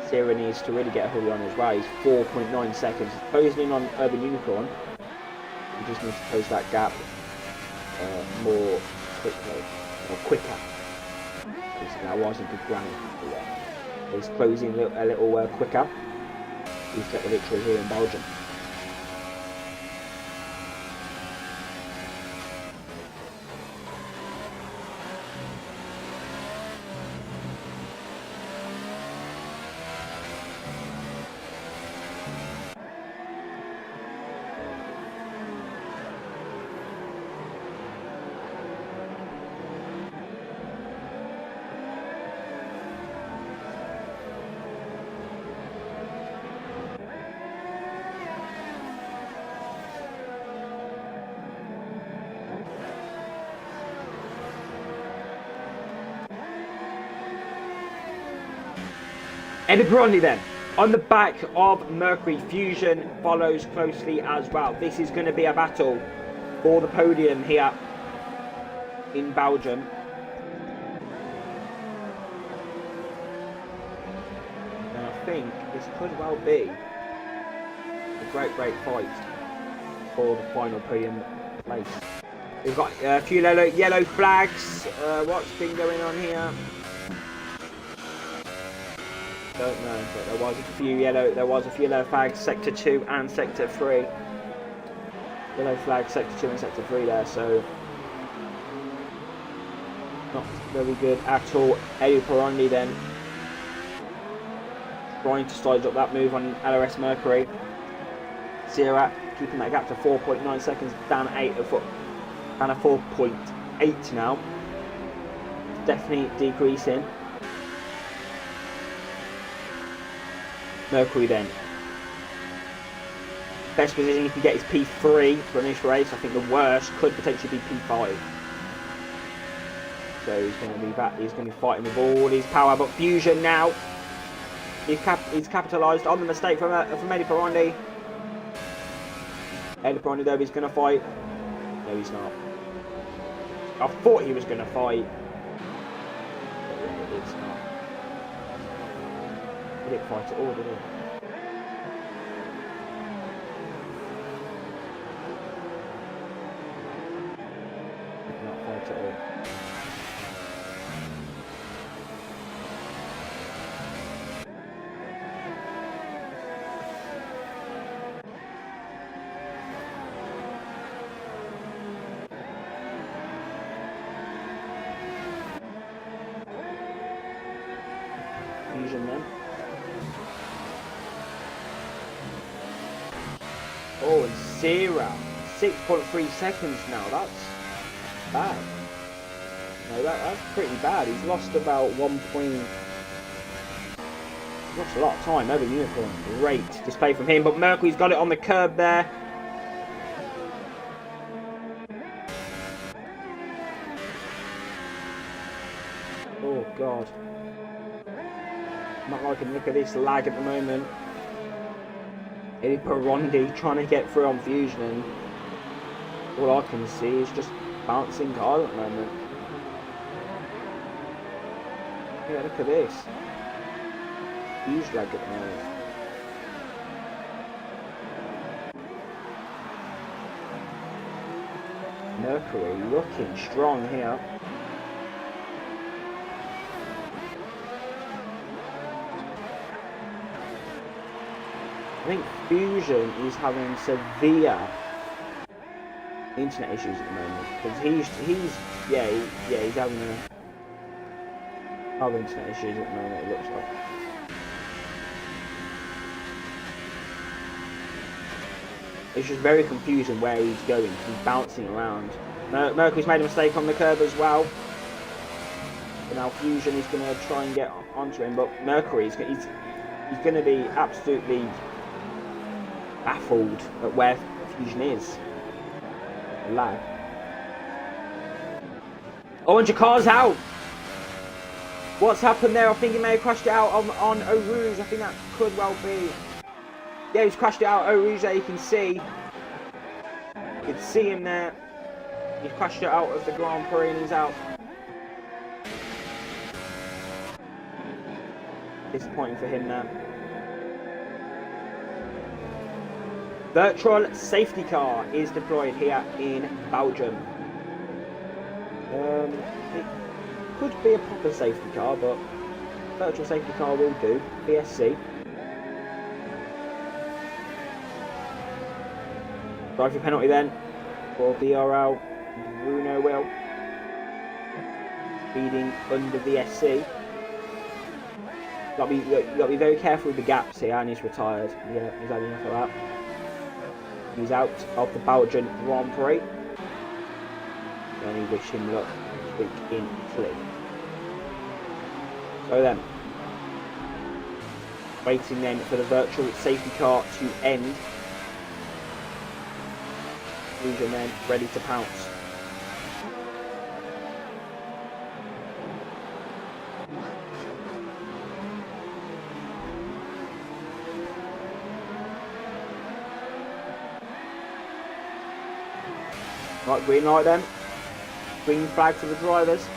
Sierra needs to really get a hurry on as well. He's 4.9 seconds. He's closing in on Urban Unicorn. He just needs to close that gap more quickly. Or quicker. Basically, that wasn't good ground. He's closing a little quicker. He's got the victory here in Belgium. Eddie Brondley then, on the back of Mercury, Fusion follows closely as well. This is going to be a battle for the podium here in Belgium. And I think this could well be a great fight for the final podium place. We've got a few yellow flags. What's been going on here? Don't know, but there was a few yellow flags, sector 2 and sector 3. Yellow flag, sector 2 and sector 3 there, so not very good at all. Elio Perondi then trying to size up that move on LRS Mercury. Sierra keeping that gap to 4.9 seconds, down a 4.8 now. Definitely decreasing. Mercury then. Best position he can get is P3 for this race. I think the worst could potentially be P5. So he's going to be back. He's going to be fighting with all his power. But Fusion now. He's capitalised on the mistake from Eddie Perondi. Eddie Perondi though, he's going to fight. No, he's not. I thought he was going to fight. But yeah, it's not. He didn't fight at all, did he? He did not fight at all. Fusion then. Oh, and Sierra, 6.3 seconds now. That's bad. No, that's pretty bad. He's lost about 1 point. He's lost a lot of time over Unicorn. Great display from him, but Mercury's got it on the curb there. Oh God. Not liking the look at this lag at the moment. Eddie Perondi trying to get through on Fusion, and all I can see is just bouncing cars at the moment. Yeah, look at this. Huge lag at the moment. Mercury looking strong here. I think Fusion is having severe internet issues at the moment because he's having other internet issues at the moment. It looks like. It's just very confusing where he's going. He's bouncing around. Mercury's made a mistake on the curb as well. But now Fusion is going to try and get onto him, but Mercury's he's going to be absolutely baffled at where Fusion is. Lag. Oh, and Jakar's out. What's happened there? I think he may have crashed it out on Eau Rouge. I think that could well be. Yeah, he's crashed it out Eau Rouge there. You can see. You can see him there. He's crashed it out of the Grand Prix and he's out. Disappointing for him there. Virtual safety car is deployed here in Belgium. It could be a proper safety car, but virtual safety car will do. BSC. Driving penalty then for BRL. Bruno will. Speeding under VSC. Got to be very careful with the gaps here, and he's retired. Yeah, he's had enough of that. He's out of the Belgian Grand Prix. And we wish him luck this week in Italy. So then, waiting then for the virtual safety car to end. Fusion then ready to pounce. Right, green light then. Green flag for the drivers.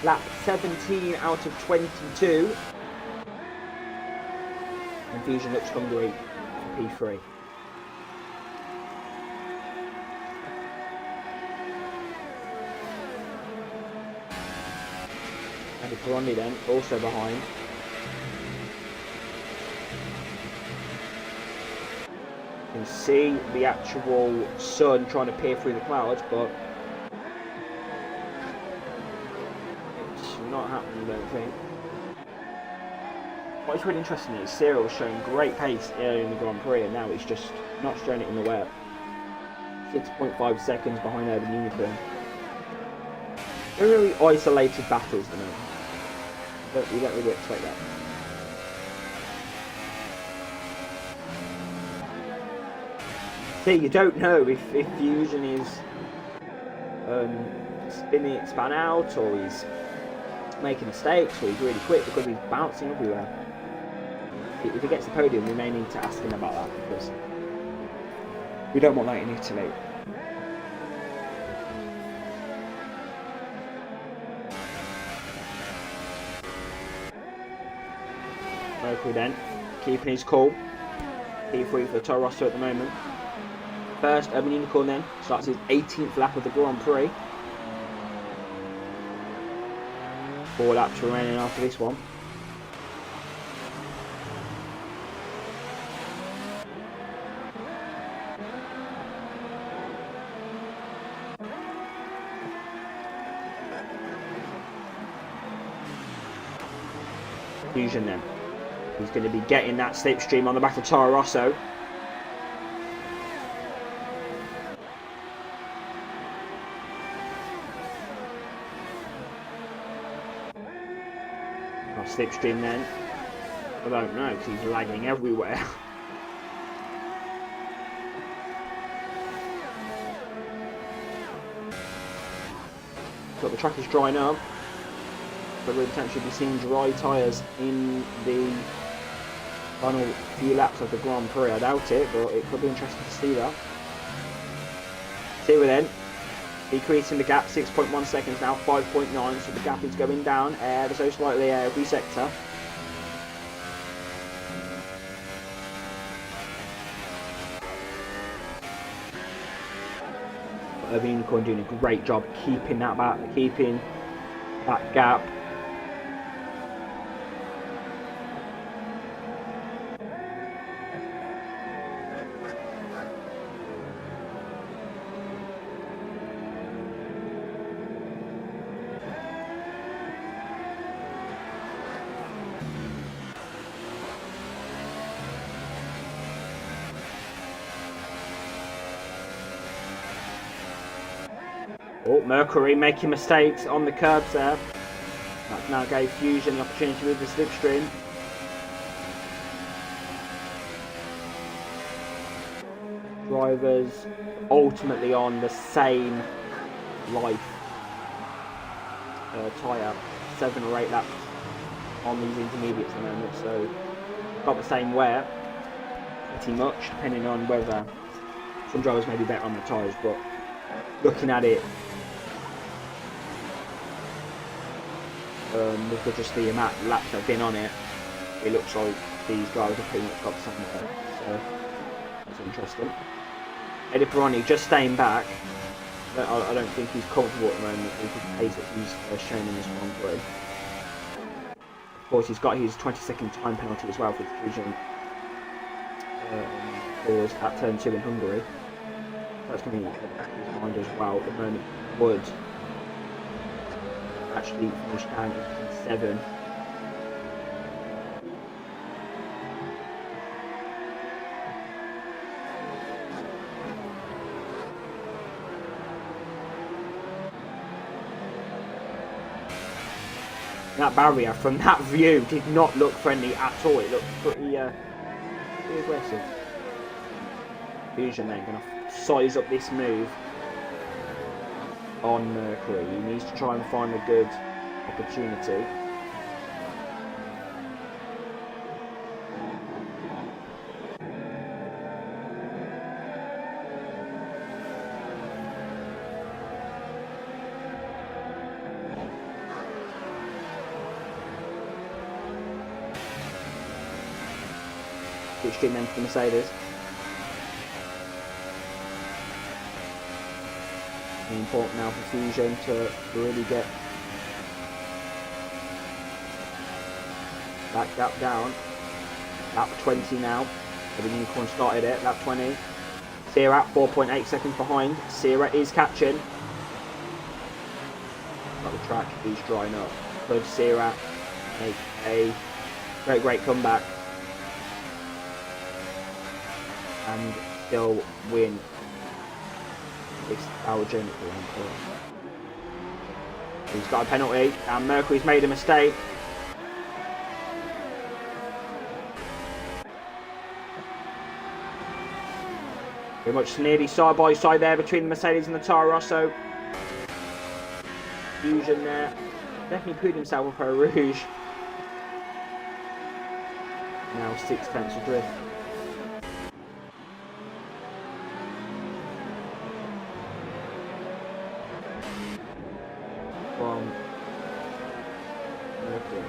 Lap 17 out of 22. And Fusion looks hungry for P3. And Pironi then, also behind. You can see the actual sun trying to peer through the clouds, but it's not happening, I don't think. What's really interesting is Cyril's showing great pace earlier in the Grand Prix, and now he's just not showing it in the wet. 6.5 seconds behind Urban Unicorn. They're really isolated battles, you know. You don't really expect that. See, you don't know if Fusion is spinning it span out, or he's making mistakes, or he's really quick because he's bouncing everywhere. If he gets the podium, we may need to ask him about that, because we don't want that in Italy. Mercury then, keeping his cool. P3 for Toro Rosso at the moment. First, Urban Unicorn then starts his 18th lap of the Grand Prix. 4 laps remaining after this one. Fusion then. He's going to be getting that slipstream on the back of Toro Rosso. Slipstream then. I don't know, because he's lagging everywhere. But the track is drying up. But we'll potentially be seeing dry tyres in the final few laps of the Grand Prix. I doubt it, but it could be interesting to see that. See we then. Decreasing the gap, 6.1 seconds now, 5.9, so the gap is going down ever so slightly every sector. Urban Unicorn doing a great job keeping that gap. Oh, Mercury making mistakes on the curbs there. That now gave Fusion the opportunity with the slipstream. Drivers ultimately on the same life tyre, 7 or 8 laps on these intermediates at the moment, so got the same wear pretty much, depending on whether some drivers may be better on the tyres, but looking at it, with just the amount of laps they've been on it, it looks like these drivers have pretty much got the same wear, so that's interesting. Eddie Pironi just staying back. I don't think he's comfortable at the moment with the pace that he's shown in this Grand Prix. Of course, he's got his 20-second time penalty as well for the collision caused at turn 2 in Hungary. That's going to be at the back of his mind as well. At the moment, Wood actually finished down in P7. That barrier from that view did not look friendly at all. It looked pretty aggressive. Fusion then going to size up this move on Mercury. He needs to try and find a good opportunity. Slipstream then for the Mercedes. It's important now for Fusion to really get that gap down. Lap 20 now. The Unicorn started it. Lap 20. Sierra 4.8 seconds behind. Sierra is catching. But the track is drying up. Could Sierra make a great comeback and still win this Belgian Grand Prix? He's got a penalty and Mercury's made a mistake. Very much nearly side by side there between the Mercedes and the Toro Rosso. Fusion there. Definitely put himself up a rouge. Now 6 tenths adrift. From Mercury.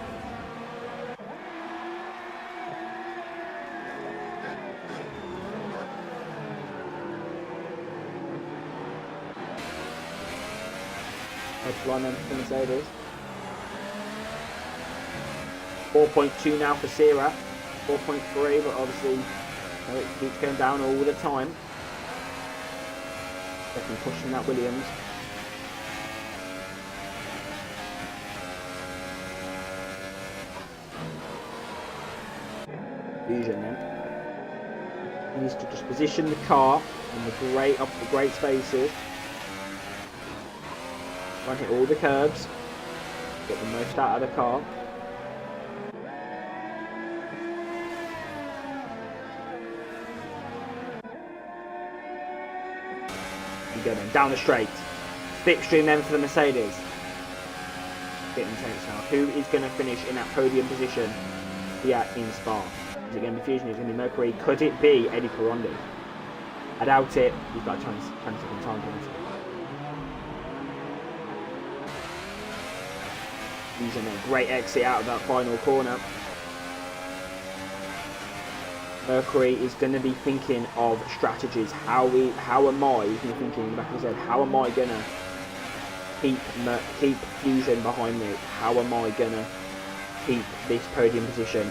Line for Mercedes. 4.2 now for Sierra. 4.3, but obviously it keeps going down all the time. Definitely pushing that Williams. Fusion then. He needs to just position the car on the great spaces. Try and hit all the curbs, get the most out of the car. You go then, down the straight. Slipstream then for the Mercedes. Getting intense now. Who is going to finish in that podium position here in Spa? Is it going to be Fusion? Is it going to be Mercury? Could it be Eddie Pirondi? I doubt it. He's got a 20-second time penalty. Using a great exit out of that final corner. Mercury is going to be thinking of strategies. How am I? He's going to be thinking, like I said, how am I going to keep Fusion behind me? How am I going to keep this podium position?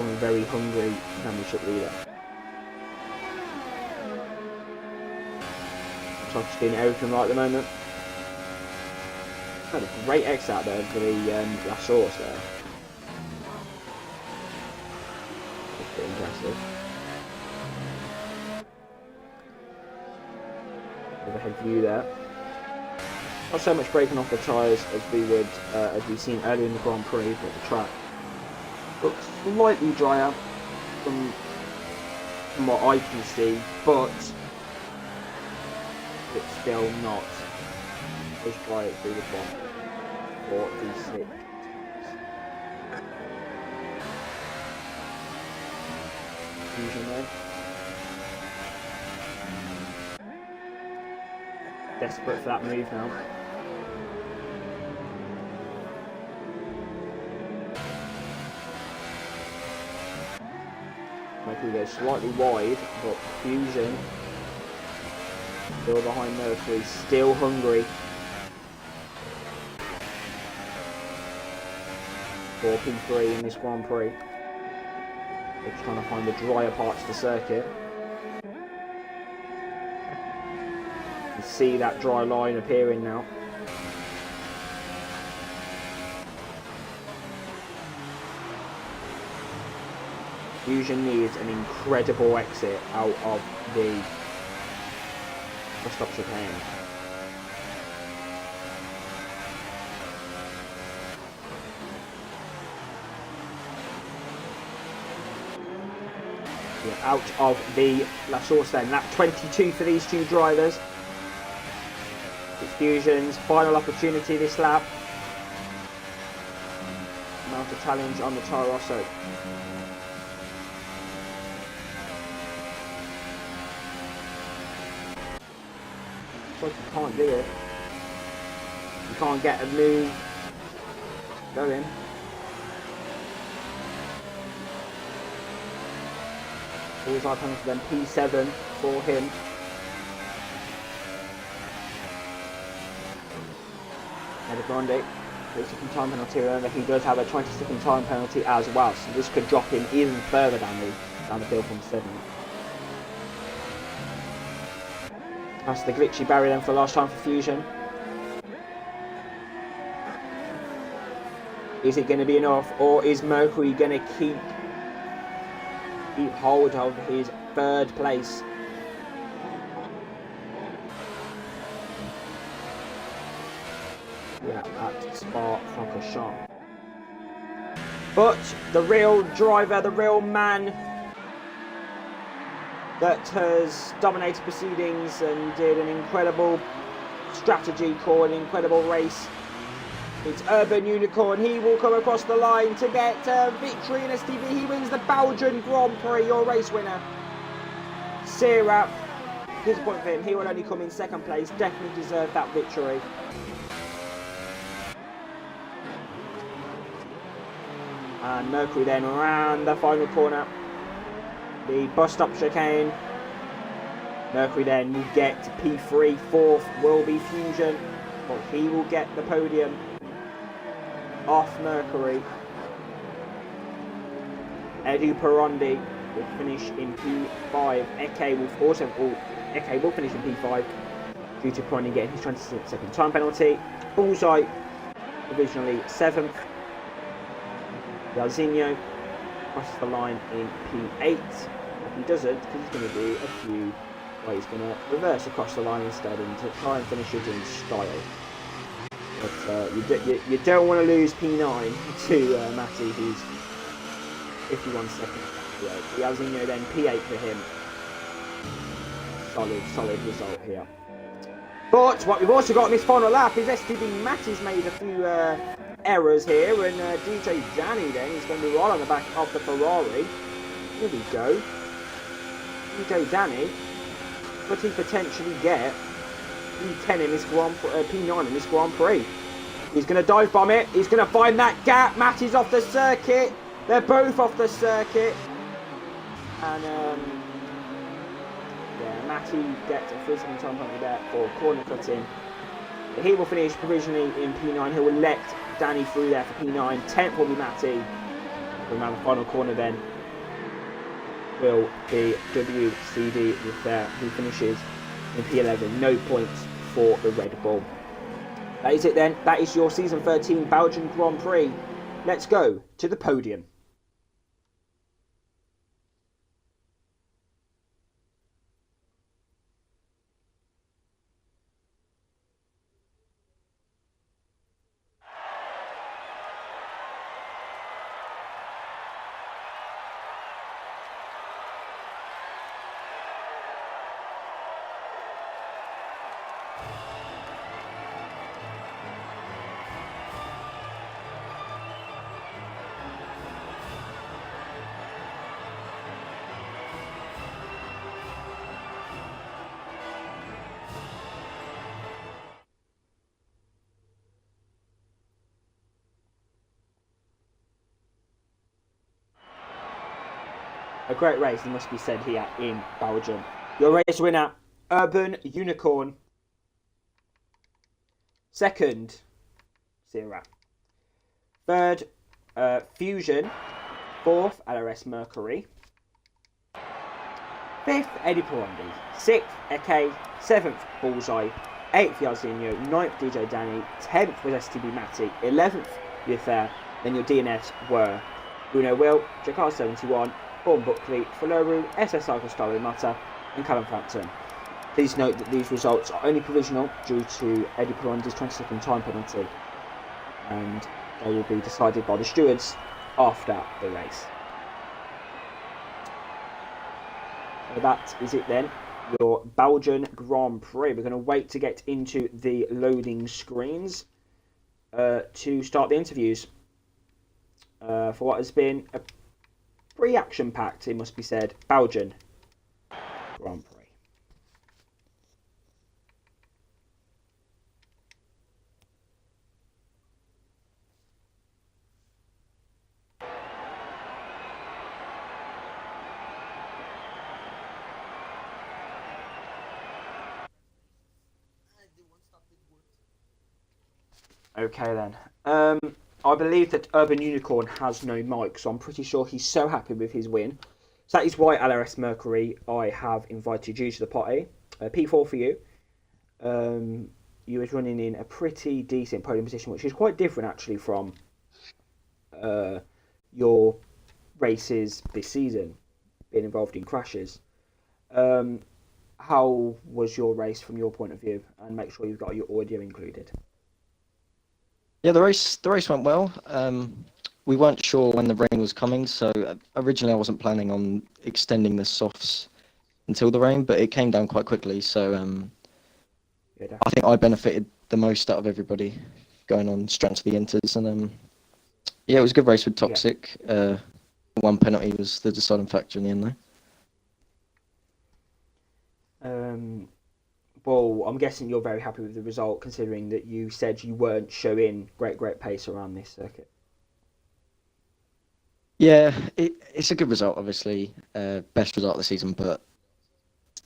I'm a very hungry championship leader. Toug's doing everything right at the moment. Had a great exit out there for the La Source there. That's pretty impressive. Overhead view there. Not so much breaking off the tyres as we've seen earlier in the Grand Prix, but the track looks slightly drier from what I can see, but it's still not as dry as we would want for these 6. Fusion there. Desperate for that move now. Mercury goes slightly wide, but Fusion still behind Mercury, still hungry. 4P3 in this Grand Prix. They're just trying to find the drier parts of the circuit. You see that dry line appearing now. Fusion needs an incredible exit out of the stop chicane. We're out of the La Source then. Lap 22 for these two drivers. It's Fusion's final opportunity this lap. Mount a challenge on the Toro Rosso. You can't do it. You can't get a move going. Bullseye penalty, then P7 for him. Eddie Blondie, 30-second time penalty. Remember, he does have a 20-second time penalty as well, so this could drop him even further down the field from 7th. That's the glitchy barrier then for last time for Fusion. Is it going to be enough, or is Mercury going to keep hold of his 3rd place? Yeah, at Spa-Francorchamps. But the real driver, the real man that has dominated proceedings and did an incredible strategy call, an incredible race, it's Urban Unicorn. He will come across the line to get a victory in STB. He wins the Belgian Grand Prix, your race winner. Sirap, disappointing for him. He will only come in 2nd place. Definitely deserved that victory. And Mercury then around the final corner. The bus stop chicane. Mercury then will get P3. 4th will be Fusion. But he will get the podium off Mercury. Edu Perondi will finish in P5. Eke will finish in P5 due to Perondi getting his 22nd time penalty. Bullseye provisionally 7th. Yazinho crosses the line in P8. If he doesn't, because he's going to do a few, well, he's going to reverse across the line instead and to try and finish it in style. But you don't want to lose P9 to Matty, who's 51 seconds. Yeah, Yazinho then P8 for him. Solid result here. But what we've also got in this final lap is STB Matty's made a few errors here, and DJ Danny then is going to be right on the back of the Ferrari. Here we go. DJ Danny, could he potentially get P10 in this P9 in this Grand Prix? He's going to dive bomb it. He's going to find that gap. Matty's off the circuit. They're both off the circuit. And yeah, Matty gets a 3-second time penalty there for corner cutting. But he will finish provisionally in P9. He will let Danny through there for P9. 10th will be Matty. Around the final corner then will be WCD with there, who finishes in P11. No points for the Red Bull. That is it then. That is your Season 13 Belgian Grand Prix. Let's go to the podium. A great race, it must be said, here in Belgium. Your race winner, Urban Unicorn. 2nd, Sierra. 3rd, Fusion. 4th, LRS Mercury. 5th, Eddie Perondi. 6th, Eke. 7th, Bullseye. 8th, Yazinho. 9th, DJ Danny. 10th was STB Matty. 11th, Uther. Then your DNS were Bruno Will, Jakarta 71, Bourne Buckley, Faloru, SSI Costello Mata, and Callum Frampton. Please note that these results are only provisional due to Eddie Perondi's 22nd time penalty, and they will be decided by the stewards after the race. So that is it then, your Belgian Grand Prix. We're going to wait to get into the loading screens to start the interviews for what has been a pretty action-packed, it must be said, Belgian Grand Prix. Okay then. I believe that Urban Unicorn has no mic, so I'm pretty sure he's so happy with his win. So that is why LRS Mercury, I have invited you to the party. P4 for you. You was running in a pretty decent podium position, which is quite different actually from your races this season, being involved in crashes. How was your race from your point of view? And make sure you've got your audio included. Yeah, the race went well. We weren't sure when the rain was coming, so originally I wasn't planning on extending the softs until the rain, but it came down quite quickly. So I think I benefited the most out of everybody going on straight to the inters, and yeah, it was a good race with Toxic. One penalty was the deciding factor in the end, though. Well, I'm guessing you're very happy with the result, considering that you said you weren't showing great pace around this circuit. Yeah, it's a good result, obviously. Best result of the season, but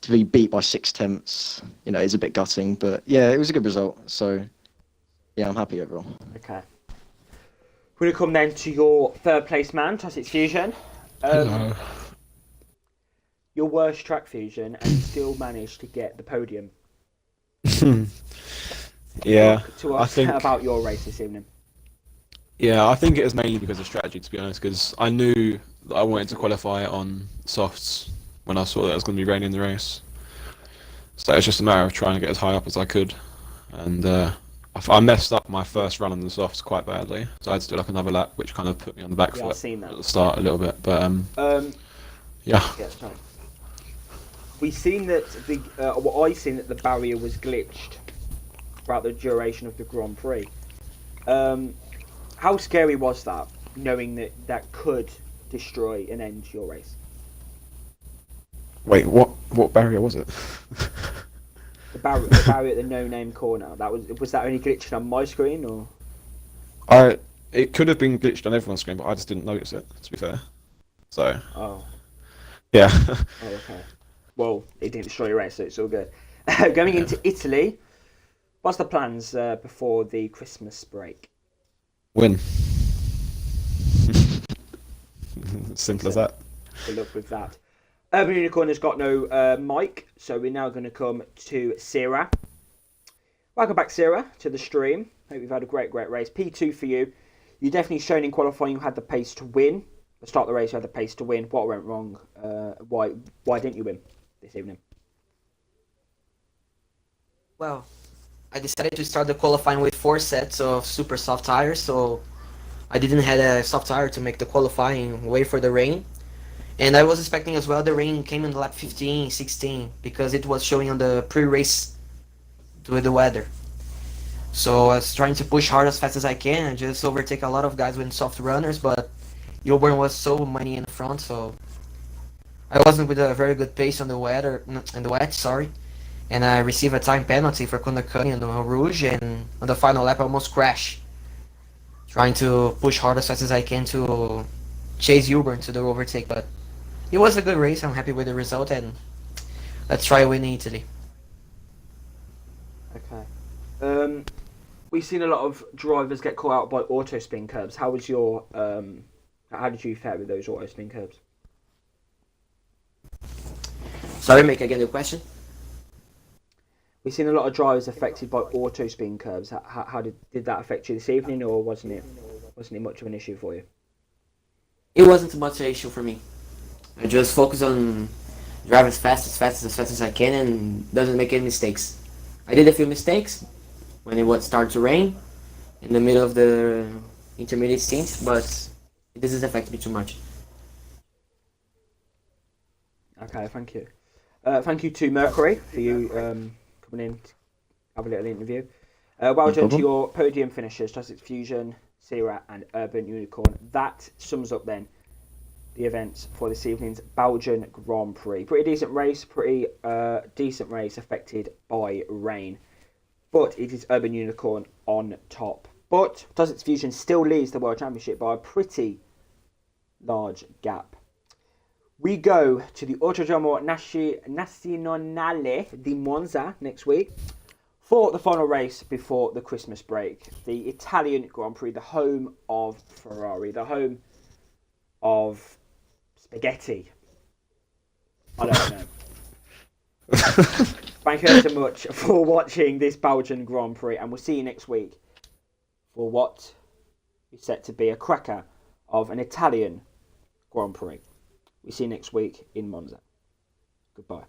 to be beat by 6/10, is a bit gutting. But yeah, it was a good result. So yeah, I'm happy overall. Okay. We're going to come then to your third place man, Toxic Fusion. Your worst track, Fusion, and you still managed to get the podium. Yeah, Talk to us about your race this evening. yeah. I think it was mainly because of strategy, to be honest. Because I knew that I wanted to qualify on softs when I saw that it was going to be raining in the race. So it's just a matter of trying to get as high up as I could. And I messed up my first run on the softs quite badly, so I had to do like another lap, which kind of put me on the back Yeah, I've foot seen that. at the start a little bit. But yeah. Yeah, sorry. We've seen that I seen that the barrier was glitched throughout the duration of the Grand Prix. How scary was that, knowing that that could destroy and end your race? Wait, what barrier was it? The barrier at the no-name corner. Was that only glitched on my screen, or? It could have been glitched on everyone's screen, but I just didn't notice it, to be fair. So. Oh. Yeah. Oh, okay. Well, it didn't destroy your race, so it's all good. Going into Italy, what's the plans before the Christmas break? Win. Simple as that. Good luck with that. Urban Unicorn has got no mic, so we're now going to come to Sierra. Welcome back, Sierra, to the stream. Hope you've had a great race. P2 for you. You definitely shown in qualifying you had the pace to win. At the start of the race, you had the pace to win. What went wrong? Why didn't you win this evening? Well, I decided to start the qualifying with 4 sets of super soft tires, so I didn't have a soft tire to make the qualifying, wait for the rain. And I was expecting as well the rain came in lap 15, 16, because it was showing on the pre-race with the weather. So I was trying to push hard as fast as I can and just overtake a lot of guys with soft runners, but Joburn was so many in the front, so I wasn't with a very good pace on the wet, sorry. And I received a time penalty for Kundakani and Rouge, and on the final lap I almost crashed. Trying to push hard as fast as I can to chase Joburn to the overtake, but it was a good race. I'm happy with the result, and let's try winning Italy. Okay. We've seen a lot of drivers get caught out by auto spin curbs. How was your how did you fare with those auto spin curbs? Sorry, make again the question. We've seen a lot of drivers affected by auto spin curbs. How did that affect you this evening, or wasn't it much of an issue for you? It wasn't much an issue for me. I just focus on driving as fast as I can and doesn't make any mistakes. I did a few mistakes when it would start to rain in the middle of the intermediate stint, but it doesn't affect me too much. Okay, thank you. Thank you to Mercury for you coming in to have a little interview. Well done to your podium finishers, Toxic Fusion, Sierra and Urban Unicorn. That sums up then the events for this evening's Belgian Grand Prix. Pretty decent race affected by rain. But it is Urban Unicorn on top. But Toxic Fusion still leads the World Championship by a pretty large gap. We go to the Autodromo Nazionale di Monza next week For the final race before the Christmas break, the Italian Grand Prix, the home of Ferrari, the home of spaghetti. I don't know. Thank you so much for watching this Belgian Grand Prix, and we'll see you next week for what is set to be a cracker of an Italian Grand Prix. We'll see you next week in Monza. Goodbye.